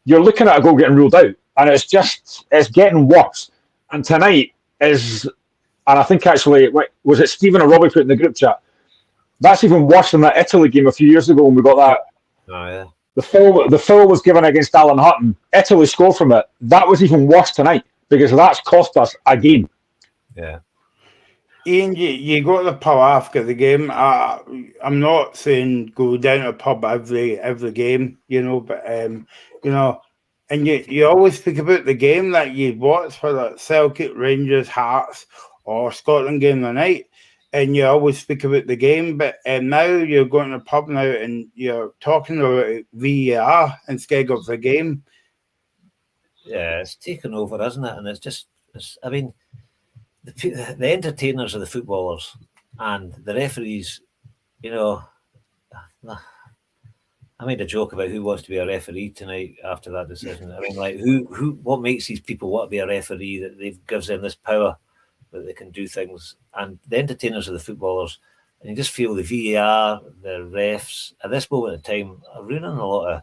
you're looking at a goal getting ruled out. And it's getting worse. And tonight is, and I think actually, was it Stephen or Robbie put in the group chat? That's even worse than that Italy game a few years ago when we got that. Oh, yeah. The foul was given against Alan Hutton. Italy scored from it. That was even worse tonight because that's cost us a game. Yeah. Ian, you go to the pub after the game. I'm not saying go down to the pub every game, but and you always speak about the game that you watch for the Celtic, Rangers, Hearts, or Scotland game tonight, and you always speak about the game. But now you're going to the pub now and you're talking about VAR instead of the game. Yeah, it's taken over, isn't it? And I mean, the entertainers are the footballers, and the referees. I made a joke about who wants to be a referee tonight after that decision. I mean, like, what makes these people want to be a referee? That gives them this power that they can do things, and the entertainers are the footballers. And you just feel the VAR, the refs, at this moment in time, are ruining a lot of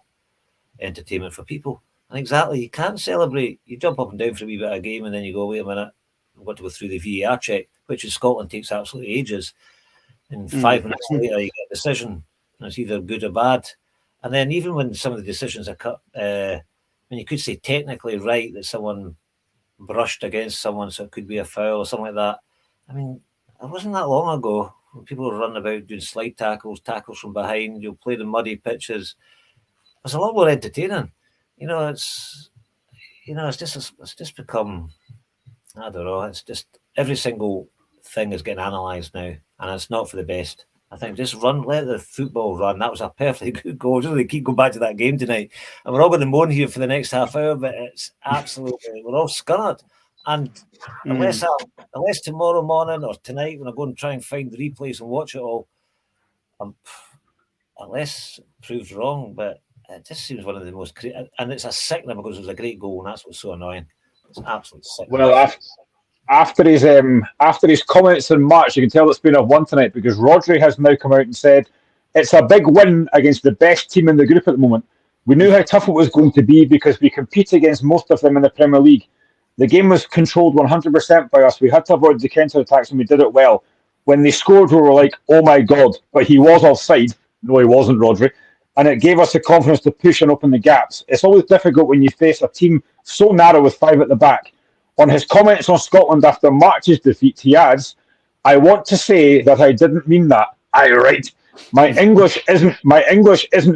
entertainment for people. And exactly, you can't celebrate. You jump up and down for a wee bit of a game, and then you go, wait a minute, I've got to go through the VAR check, which in Scotland takes absolutely ages. And 5 minutes later, you get a decision, and it's either good or bad. And then even when some of the decisions are cut, you could say technically right that someone brushed against someone, so it could be a foul or something like that. I mean, it wasn't that long ago when people were running about doing slide tackles from behind, you'll play the muddy pitches. It's a lot more entertaining. It's just become, I don't know, it's just every single thing is getting analysed now, and it's not for the best. I think just let the football run. That was a perfectly good goal. Just they keep going back to that game tonight. And we're all going to moan here for the next half hour, but it's absolutely, we're all scunnered. And unless tomorrow morning or tonight when I go and try and find the replays and watch it all, unless proved wrong, but it just seems one of the most, and it's a sickener because it was a great goal, and that's what's so annoying. It's absolutely sickening. Well, after his comments in March, you can tell it's been a one tonight because Rodri has now come out and said it's a big win against the best team in the group at the moment. We knew how tough it was going to be because we compete against most of them in the Premier League. The game was controlled 100% by us. We had to avoid the counter-attacks and we did it well. When they scored, we were like, oh my God, but he was offside. No, he wasn't, Rodri. And it gave us the confidence to push and open the gaps. It's always difficult when you face a team so narrow with 5 at the back. On his comments on Scotland after March's defeat, he adds, I want to say that I didn't mean that. Aye, right. My English isn't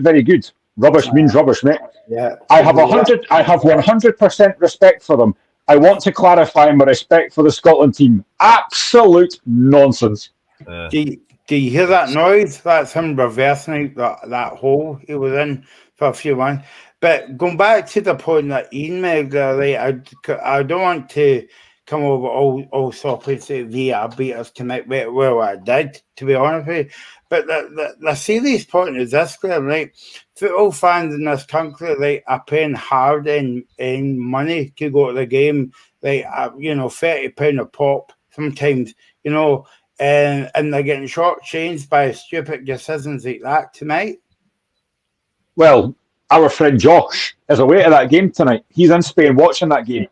very good. Rubbish means rubbish, mate. Yeah. I have 100% respect for them. I want to clarify my respect for the Scotland team. Absolute nonsense. Do you hear that noise? That's him reversing that hole he was in for a few months. But going back to the point that Ian made there, I don't want to come over all softly and say VR beat us tonight. Well, I did, to be honest with you. But the serious point is this, Graham, right? Football fans in this country, are paying hard in money to go to the game, £30 a pop sometimes, and they're getting shortchanged by stupid decisions like that tonight. Well, our friend Josh is away at that game tonight. He's in Spain watching that game.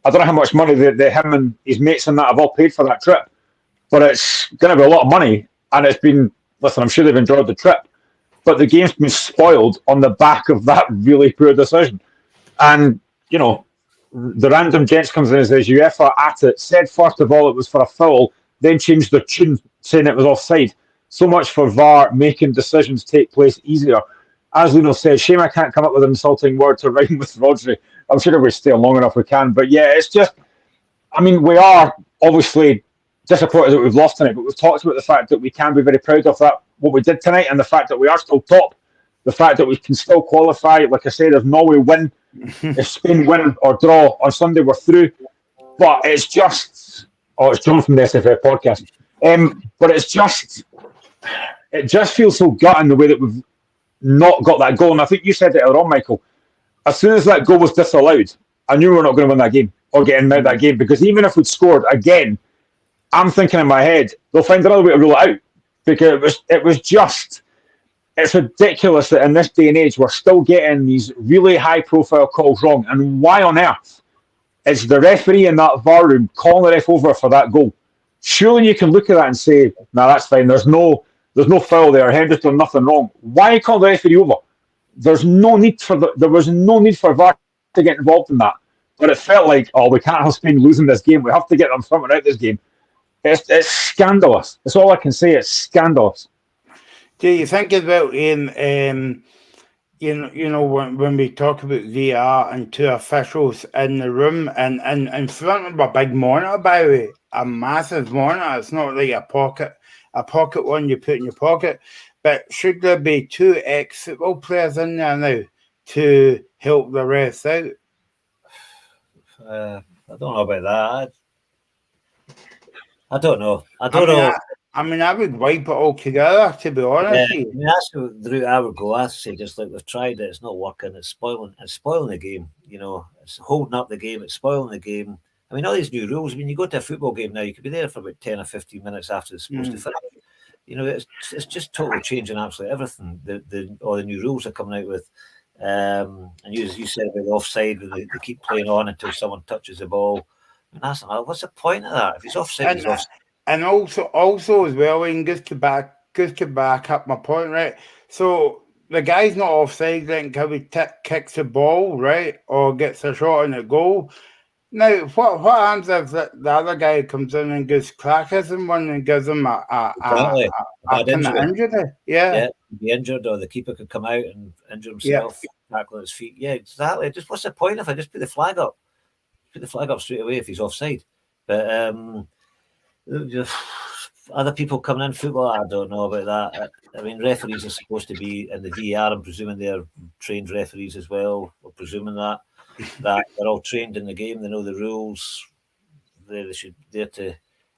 I don't know how much money him and his mates and that have all paid for that trip, but it's going to be a lot of money. And it's been, listen, I'm sure they've enjoyed the trip, but the game's been spoiled on the back of that really poor decision. And, the random gents comes in and says, UEFA at it, said first of all it was for a foul, then changed their tune saying it was offside. So much for VAR making decisions take place easier. As Lino said, shame I can't come up with an insulting word to rhyme with Rodri. I'm sure if we stay on long enough we can. But yeah, it's just, we are obviously disappointed that we've lost tonight, but we've talked about the fact that we can be very proud of that, what we did tonight, and the fact that we are still top, the fact that we can still qualify. Like I said, if Norway win, if Spain win or draw on Sunday, we're through. But it's just, Oh, it's John from the SFF podcast. But it just feels so gutting the way that we've not got that goal. And I think you said it earlier on, Michael. As soon as that goal was disallowed, I knew we were not going to win that game or get in out that game, because even if we'd scored again, I'm thinking in my head, they'll find another way to rule it out, because it's ridiculous that in this day and age we're still getting these really high profile calls wrong. And why on earth is the referee in that VAR room calling the ref over for that goal? Surely you can look at that and say, "No, that's fine. There's no foul there. Henderson done nothing wrong." Why call the referee over? There was no need for VAR to get involved in that. But it felt like, oh, we can't have Spain losing this game. We have to get them something out of this game. It's scandalous. That's all I can say. It's scandalous. Do you think about you know when we talk about VAR and two officials in the room and in front of a big monitor, by the way, a massive monitor. It's not like a pocket one you put in your pocket. But should there be two ex-football players in there now to help the refs out? I don't know about that. I don't know. I don't know. I would wipe it all together, to be honest. Yeah, that's the route I would go. I say, just like we've tried it, it's not working. It's spoiling the game. You know, it's holding up the game. It's spoiling the game. I mean, all these new rules. When you go to a football game now, you could be there for about 10 or 15 minutes after it's supposed to finish. You know, it's just totally changing absolutely everything. All the new rules are coming out with. And you said about the offside, they keep playing on until someone touches the ball. And that's what's the point of that? If he's offside, he's offside. And also as well, and just to back up my point, right? So the guy's not offside, then he kicks the ball, right, or gets a shot on the goal. Now, what happens if the other guy comes in and gives crackers and one and gives him a injury? Yeah, be injured, or the keeper could come out and injure himself, tackle his feet. Yeah, exactly. Just what's the point if I just put the flag up? Put the flag up straight away if he's offside. But other people coming in football, I don't know about that. I mean, referees are supposed to be in the VAR. I'm presuming they're trained referees as well. We're presuming that they're all trained in the game. They know the rules. They should be there to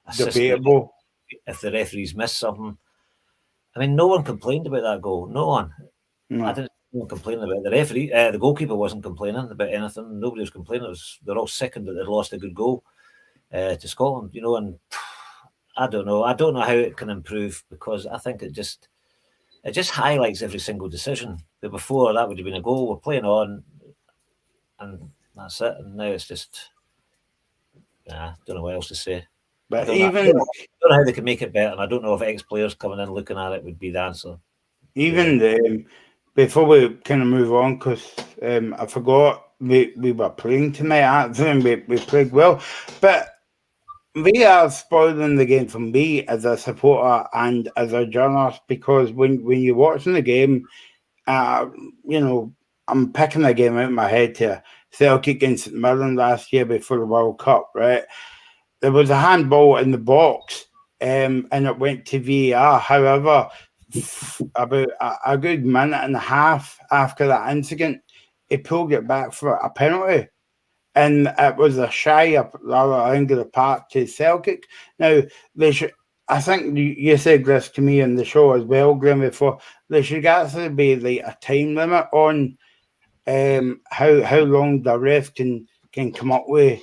assist debatable if the referees miss something. I mean, no one complained about that goal. No one. No. I didn't. No one complaining about it. The referee. The goalkeeper wasn't complaining about anything. Nobody was complaining. They're all sickened that they'd lost a good goal to Scotland. You know, and I don't know. I don't know how it can improve, because I think it just highlights every single decision. But before, that would have been a goal. We're playing on, and that's it. And now it's just, don't know what else to say. But I don't know how they can make it better. And I don't know if ex-players coming in looking at it would be the answer. Even before we kind of move on, because I forgot we were playing tonight, and we played well, but we are spoiling the game for me as a supporter and as a journalist, because when you're watching the game, you know, I'm picking the game out of my head here. Celtic against St Mirren last year before the World Cup, right? There was a handball in the box, and it went to VAR. However, about a good minute and a half after that incident, he pulled it back for a penalty. And it was a shy up the other end of the park to Celtic. Now, I think you said this to me in the show as well, Graham, before. There should actually be like a time limit on how long the ref can come up with,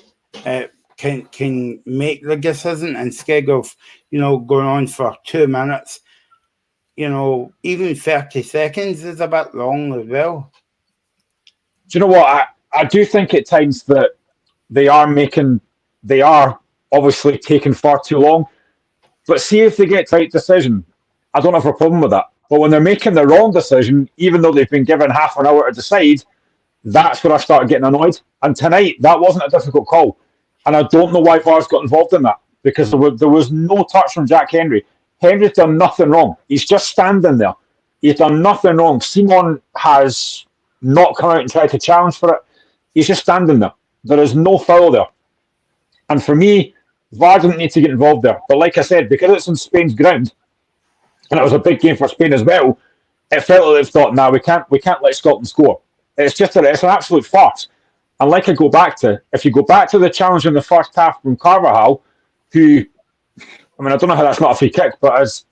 can make the decision, instead of, you know, going on for 2 minutes. You know, even 30 seconds is a bit long as well. Do you know what? I do think at times that they are obviously taking far too long. But see if they get the right decision, I don't have a problem with that. But when they're making the wrong decision, even though they've been given half an hour to decide, that's where I start getting annoyed. And tonight, that wasn't a difficult call. And I don't know why VAR's got involved in that, because there was no touch from Jack Henry. Henry's done nothing wrong. He's just standing there. He's done nothing wrong. Simon has not come out and tried to challenge for it. He's just standing there. There is no foul there. And for me, VAR didn't need to get involved there. But like I said, because it's on Spain's ground, and it was a big game for Spain as well, it felt like they've thought, we can't let Scotland score. It's an absolute farce. And like I go back to, if you go back to the challenge in the first half from Carvajal, who, I mean, I don't know how that's not a free kick, but as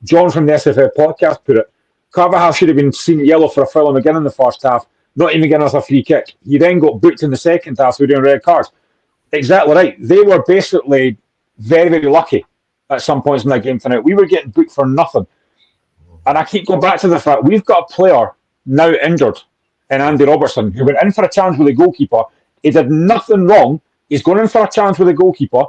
John from the SFL podcast put it, Carvajal should have been seen yellow for a foul again in the first half, not even getting us a free kick. He then got booked in the second half, so we're doing red cards. Exactly right. They were basically very, very lucky at some points in that game tonight. We were getting booked for nothing. And I keep going back to the fact we've got a player now injured in Andy Robertson who went in for a challenge with the goalkeeper. He did nothing wrong. He's going in for a challenge with the goalkeeper,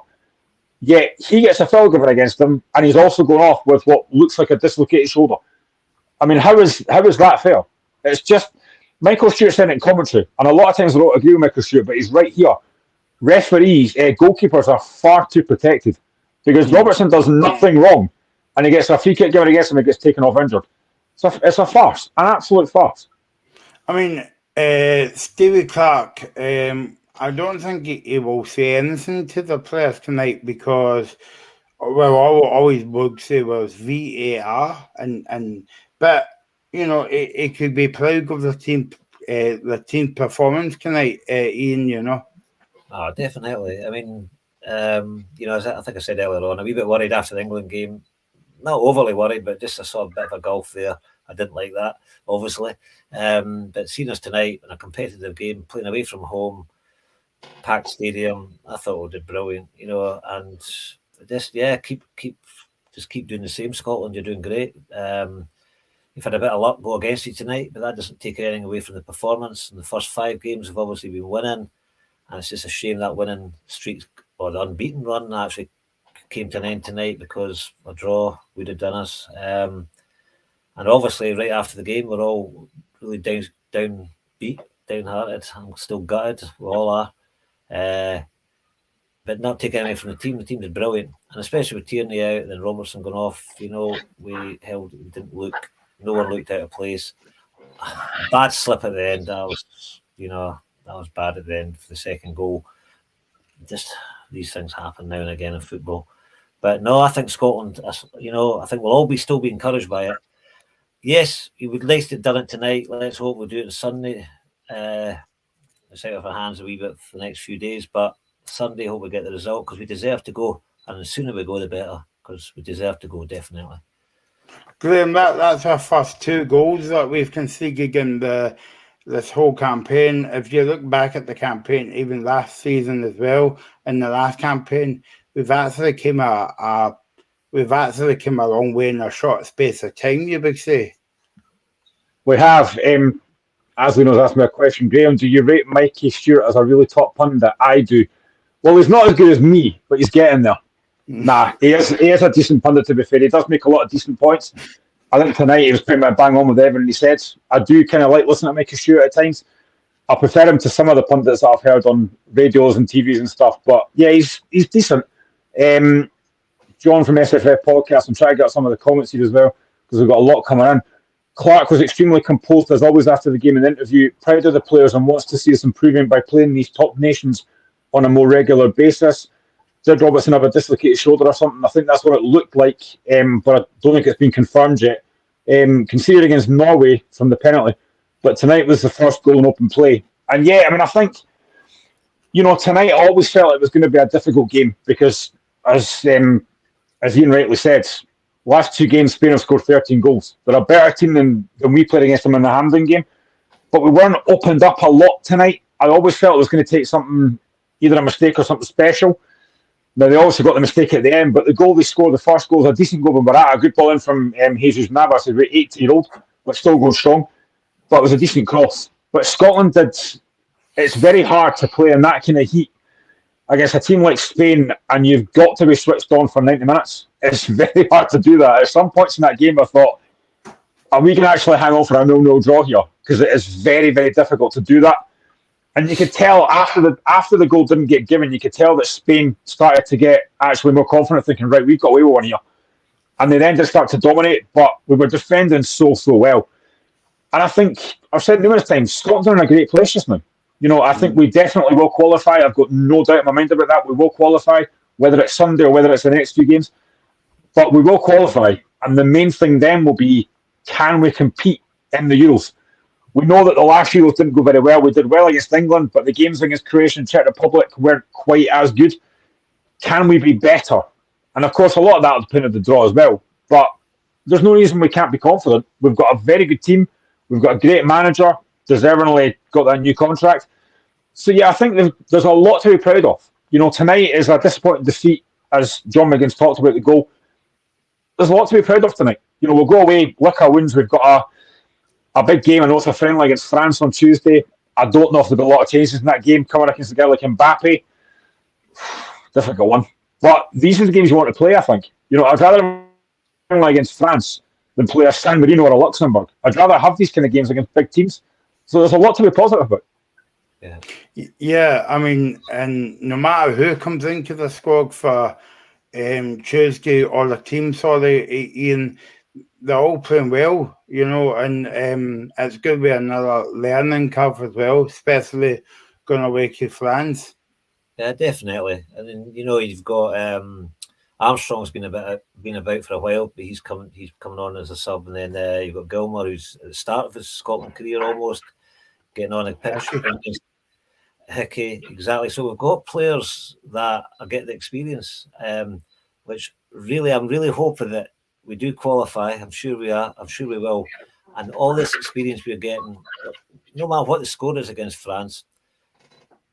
yet he gets a foul given against him, and he's also going off with what looks like a dislocated shoulder. I mean, how is that fair? It's just, Michael Stewart said it in commentary, and a lot of times I don't agree with Michael Stewart, but he's right here. Referees, goalkeepers are far too protected because Robertson does nothing wrong and he gets a free kick given against him and gets taken off injured. So it's a farce, an absolute farce. I mean, Stevie Clark, I don't think he will say anything to the players tonight because, well, all he would say was VAR, but you know, it could be proud of the team performance tonight, Ian. You know. Oh, definitely. I mean, you know, as I think I said earlier on, a wee bit worried after the England game. Not overly worried, but just I saw a bit of a gulf there. I didn't like that, obviously. But seeing us tonight in a competitive game, playing away from home, packed stadium, I thought we did brilliant, you know. And just keep doing the same, Scotland. You're doing great. You've had a bit of luck go against you tonight, but that doesn't take anything away from the performance. In the first 5 games, we've obviously been winning. And it's just a shame that winning streak or the unbeaten run actually came to an end tonight because a draw would have done us. And obviously, right after the game, we're all really downbeat, downhearted. I'm still gutted. We all are. But not taking anything from the team. The team is brilliant. And especially with Tierney out and then Robertson going off, you know, we didn't look, no one looked out of place. Bad slip at the end. That was, you know, that was bad at the end for the second goal. Just these things happen now and again in football. But no, I think Scotland, you know, I think we'll all still be encouraged by it. Yes, you would like to have done it tonight. Let's hope we'll do it on Sunday. It's out of our hands a wee bit for the next few days. But Sunday, hope we get the result because we deserve to go. And the sooner we go, the better because we deserve to go, definitely. Graham, that's our first 2 goals that we've conceded in this whole campaign. If you look back at the campaign, even last season as well, in the last campaign, we've actually came a long way in a short space of time, you would say. We have. Ashley knows asked me a question. Graham, do you rate Mikey Stewart as a really top pundit? I do. Well, he's not as good as me, but he's getting there. Nah, he is a decent pundit, to be fair. He does make a lot of decent points. I think tonight he was pretty much bang on with everything he said. I do kind of like listening to Mikey Stewart at times. I prefer him to some of the pundits that I've heard on radios and TVs and stuff. But yeah, he's decent. John from SFF Podcast, I'm trying to get some of the comments here as well because we've got a lot coming in. Clark was extremely composed as always after the game in the interview, proud of the players and wants to see us improving by playing these top nations on a more regular basis. Did Robertson have a dislocated shoulder or something? I think that's what it looked like, but I don't think it's been confirmed yet. Conceded against Norway from the penalty, but tonight was the first goal in open play. And yeah, I mean, I think, you know, tonight I always felt it was going to be a difficult game because, as Ian rightly said, last 2 games Spain have scored 13 goals. They're a better team than we played against them in the Hampden game, but we weren't opened up a lot tonight. I always felt it was going to take something, either a mistake or something special. Now, they obviously got the mistake at the end, but the goal they scored, the first goal, was a decent goal by Barata. A good ball in from Jesus Navas, a 80-year-old, but still going strong. But it was a decent cross. But Scotland did, it's very hard to play in that kind of heat against a team like Spain, and you've got to be switched on for 90 minutes. It's very hard to do that. At some points in that game, I thought, are we going to actually hang on for a 0-0 draw here? Because it is very, very difficult to do that. And you could tell after the goal didn't get given, you could tell that Spain started to get actually more confident, thinking, right, we've got away with one here. And they then just start to dominate, but we were defending so well. And I think, I've said numerous times, Scotland are in a great place just now. You know, I think we definitely will qualify. I've got no doubt in my mind about that. We will qualify, whether it's Sunday or whether it's the next few games. But we will qualify. And the main thing then will be, can we compete in the Euros? We know that the last Euros didn't go very well. We did well against England, but the games against Croatia and Czech Republic weren't quite as good. can we be better? And of course, a lot of that will depend on the draw as well. But there's no reason we can't be confident. We've got a very good team. We've got a great manager. Deservingly got that new contract. So yeah, I think there's a lot to be proud of. Tonight is a disappointing defeat, as John McGinn's talked about the goal. There's a lot to be proud of tonight. We'll go away, lick our wounds. We've got a big game. I know it's a friendly against France on Tuesday. I don't know if there'll be a lot of changes in that game coming against a guy like Mbappe. Difficult one. But these are the games you want to play, I think. I'd rather play against France than play a San Marino or a Luxembourg. I'd rather have these kind of games against big teams. So there's a lot to be positive about. Yeah, I mean, and no matter who comes into the squad for Tuesday or the team, Ian, they're all playing well, and it's going to be another learning curve as well, especially going away to France. Yeah, definitely. And then you've got Armstrong's been about for a while, but he's coming on as a sub, and then you've got Gilmour, who's at the start of his Scotland career almost getting on a pitch. Hickey, exactly. So we've got players that are getting the experience, which really I'm really hoping that we do qualify. I'm sure we are. I'm sure we will. And all this experience we're getting, no matter what the score is against France,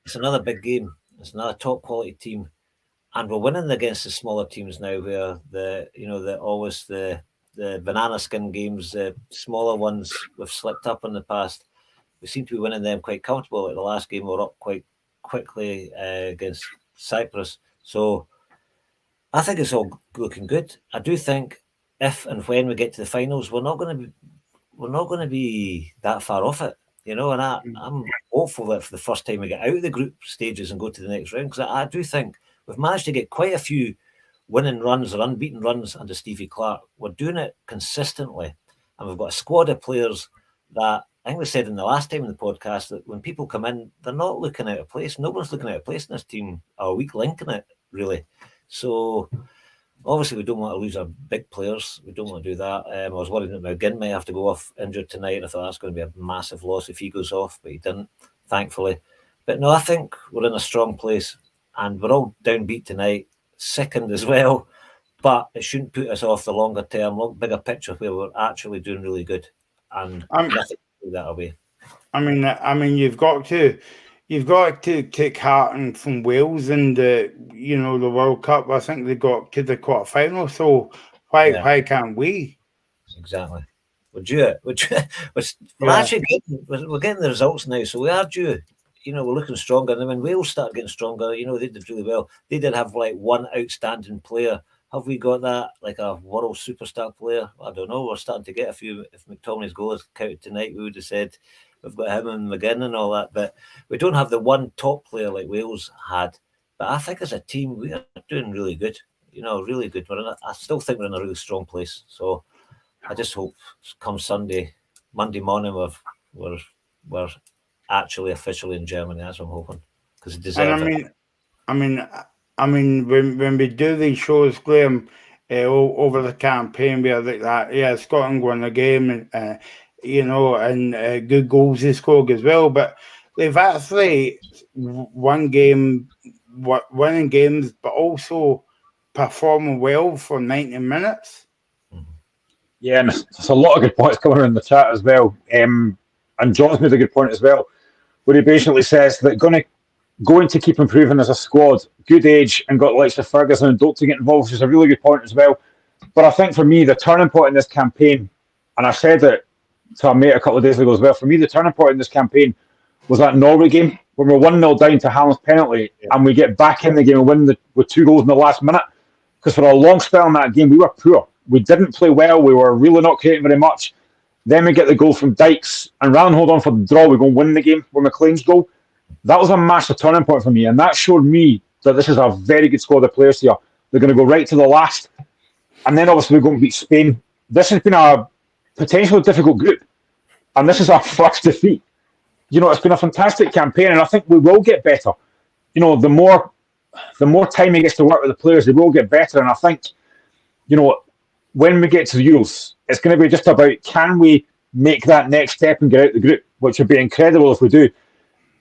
it's another big game. It's another top quality team, and we're winning against the smaller teams now, where the banana skin games, the smaller ones we've slipped up in the past. We seem to be winning them quite comfortable. Like the last game, we were up quite quickly against Cyprus. So I think it's all looking good. I do think if and when we get to the finals, we're not going to be that far off it, And I'm hopeful that for the first time we get out of the group stages and go to the next round, because I do think we've managed to get quite a few winning runs or unbeaten runs under Stevie Clarke. We're doing it consistently, and we've got a squad of players that. I think we said in the last time in the podcast that when people come in, they're not looking out of place. No one's looking out of place in this team, or a weak link in it, really. So, obviously, we don't want to lose our big players. We don't want to do that. I was worried that McGinn might have to go off injured tonight, and I thought that's going to be a massive loss if he goes off, but he didn't, thankfully. But no, I think we're in a strong place, and we're all downbeat tonight, second as well, but it shouldn't put us off the longer term, bigger picture where we're actually doing really good. And nothing that away. I mean, you've got to take heart from Wales and the World Cup. I think they got to the quarterfinal. So why can't we? Exactly. We're due. We're actually getting the results now, so we are due. We're looking stronger. And when Wales started getting stronger, they did really well. They did have like one outstanding player. Have we got that, like a world superstar player? I don't know. We're starting to get a few. If McTominay's goal is counted tonight, we would have said we've got him and McGinn and all that. But we don't have the one top player like Wales had. But I think as a team, we are doing really good. Really good. I still think we're in a really strong place. So I just hope come Monday morning, we're actually officially in Germany. That's what I'm hoping, because it deserves it. I mean, when we do these shows, Graham, over the campaign, we are like that. Yeah, Scotland won the game, and good goals they scored as well. But they've actually winning games, but also performing well for 90 minutes. Yeah, and there's a lot of good points coming in the chat as well. And John's made a good point as well, where he basically says that going to keep improving as a squad, good age, and got the likes of Ferguson and Doak to get involved, which is a really good point as well. But I think for me, the turning point in this campaign, and I said it to a mate a couple of days ago as well, for me, the turning point in this campaign was that Norway game, when we're 1-0 down to Haaland's penalty, and we get back in the game and win with 2 goals in the last minute. Because for a long spell in that game, we were poor. We didn't play well. We were really not creating very much. Then we get the goal from Dykes, and rather than hold on for the draw, we go and win the game with McLean's goal. That was a massive turning point for me, and that showed me that this is a very good squad of players here. They're going to go right to the last, and then obviously we're going to beat Spain. This has been a potentially difficult group, and this is our first defeat. It's been a fantastic campaign, and I think we will get better. The more time he gets to work with the players, they will get better, and I think, when we get to the Euros, it's going to be just about, can we make that next step and get out the group, which would be incredible if we do.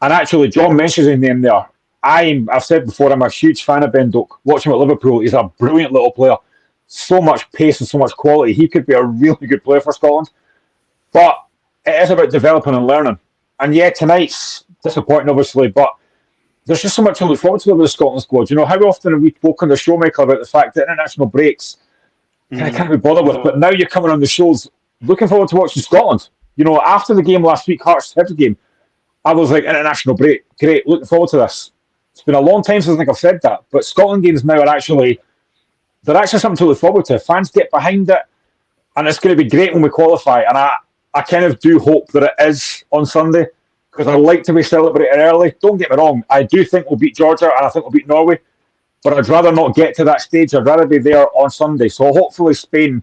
And actually, John mentions in there, I've said before, I'm a huge fan of Ben Doak. Watch him at Liverpool. He's a brilliant little player. So much pace and so much quality. He could be a really good player for Scotland. But it is about developing and learning. And yeah, tonight's disappointing, obviously, but there's just so much to look forward to with the Scotland squad. You know, how often have we spoken to Showmaker about the fact that international breaks I can't be bothered with? But now you're coming on the shows, looking forward to watching Scotland. You know, after the game last week, Hearts Hibs game, I was like, international break, great, looking forward to this. It's been a long time since I think I've said that, but Scotland games now are actually, they're actually something to look forward to. Fans get behind it, and it's going to be great when we qualify. And I kind of do hope that it is on Sunday, because I like to be celebrated early. Don't get me wrong, I do think we'll beat Georgia, and I think we'll beat Norway, but I'd rather not get to that stage. I'd rather be there on Sunday. So hopefully Spain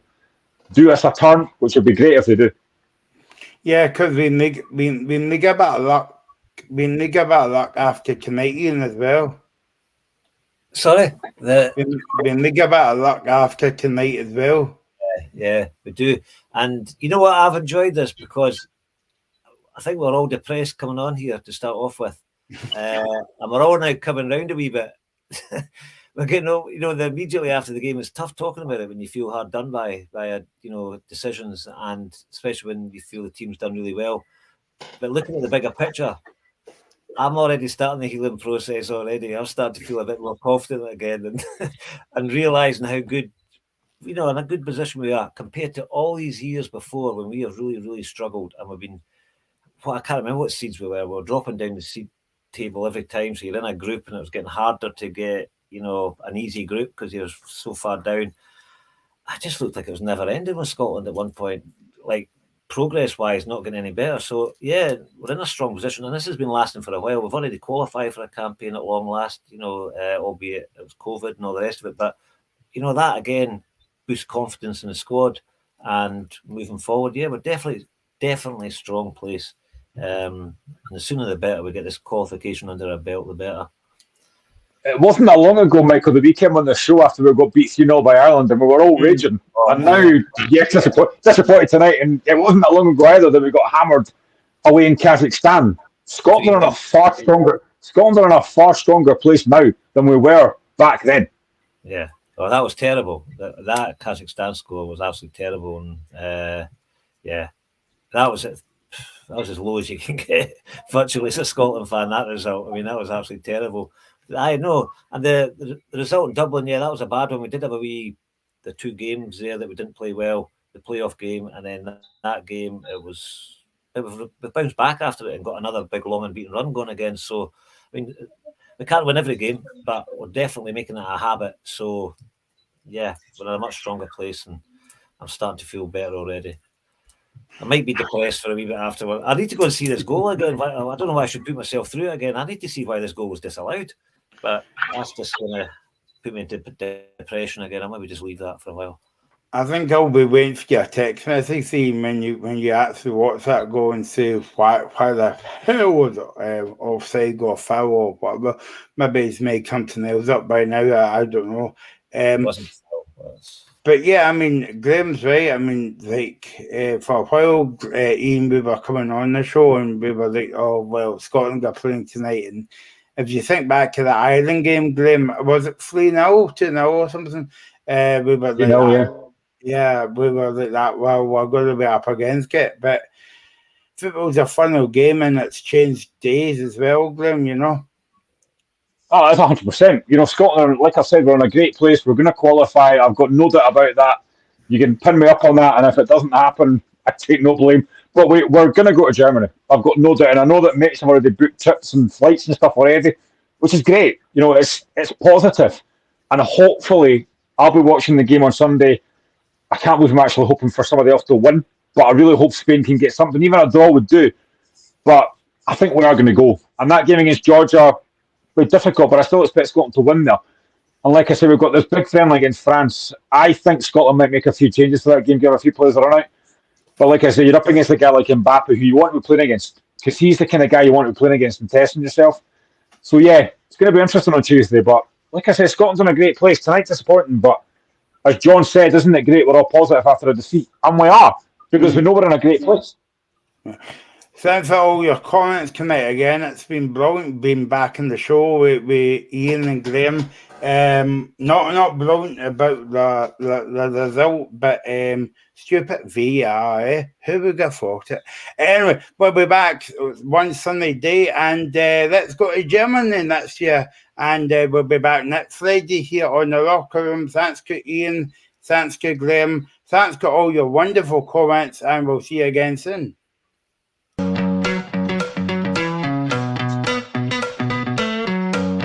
do us a turn, which would be great if they do. Yeah, because we need a bit of luck. We need a bit of luck after Canadian as well. Sorry? We need a bit of luck after tonight as well. Yeah, we do. And you know what? I've enjoyed this because I think we're all depressed coming on here to start off with. And we're all now coming round a wee bit. We're getting, immediately after the game, it's tough talking about it when you feel hard done by decisions, and especially when you feel the team's done really well. But looking at the bigger picture, I'm already starting the healing process already. I'm starting to feel a bit more confident again and realising how good, in a good position we are compared to all these years before when we have really, really struggled, and we've been, I can't remember what seeds we were. We were dropping down the seed table every time. So you're in a group and it was getting harder to get, an easy group because you're so far down. I just looked like it was never ending with Scotland at one point, like progress-wise, not getting any better. So, yeah, we're in a strong position, and this has been lasting for a while. We've already qualified for a campaign at long last, albeit it was COVID and all the rest of it. But, that, again, boosts confidence in the squad and moving forward. Yeah, we're definitely a strong place. And the sooner the better we get this qualification under our belt, the better. It wasn't that long ago, Michael, that we came on the show after we got beat 3-0 by Ireland, and we were all raging. And now, disappointed tonight, and it wasn't that long ago either that we got hammered away in Kazakhstan. Scotland are in a far stronger place now than we were back then. Yeah, well, that was terrible. That Kazakhstan score was absolutely terrible, and that was it. That was as low as you can get virtually as a Scotland fan, that result. I mean, that was absolutely terrible. I know. And the result in Dublin, yeah, that was a bad one. We did have the 2 games there that we didn't play well, the playoff game, and then that game, we bounced back after it and got another big, long and beaten run going again. So, I mean, we can't win every game, but we're definitely making it a habit. So, yeah, we're in a much stronger place, and I'm starting to feel better already. I might be depressed for a wee bit afterward. I need to go and see this goal again. I don't know why I should put myself through it again. I need to see why this goal was disallowed. But that's just going to put me into depression again. I maybe just leave that for a while. I think I'll be waiting for your text message, see when you actually watch that goal and see why the hell was offside or foul or whatever. Maybe it's may come to nails up by now. I don't know. It wasn't foul. But yeah, I mean, Graham's right. I mean, for a while, Ian, we were coming on the show and we were like, oh, well, Scotland are playing tonight. And if you think back to the Ireland game, Graham, was it 3-0, 2-0 or something? We were like, we were like that. Well, we're going to be up against it. But football's a funnel game and it's changed days as well, Graham, Oh, that's 100%. Scotland, like I said, we're in a great place. We're going to qualify. I've got no doubt about that. You can pin me up on that, and if it doesn't happen, I take no blame. But we're going to go to Germany. I've got no doubt, and I know that mates have already booked trips and flights and stuff already, which is great. It's positive, and hopefully I'll be watching the game on Sunday. I can't believe I'm actually hoping for somebody else to win, but I really hope Spain can get something. Even a draw would do. But I think we are going to go, and that game against Georgia. Very difficult, but I still expect Scotland to win there. And like I said, we've got this big friendly against France. I think Scotland might make a few changes to that game, give a few players a run out. But like I said, you're up against a guy like Mbappe, who you want to be playing against, because he's the kind of guy you want to be playing against and testing yourself. So yeah, it's going to be interesting on Tuesday. But like I said, Scotland's in a great place. Tonight's disappointing, but as John said, isn't it great? We're all positive after a defeat. And we are, because we know we're in a great place. Thanks for all your comments tonight again. It's been brilliant being back in the show with Ian and Graham. Not brilliant about the result, but stupid VAR. Who would have thought it? Anyway, we'll be back one Sunday day, and let's go to Germany next year. And we'll be back next Friday here on the Locker Room. Thanks to Ian. Thanks to Graham. Thanks to all your wonderful comments, and we'll see you again soon.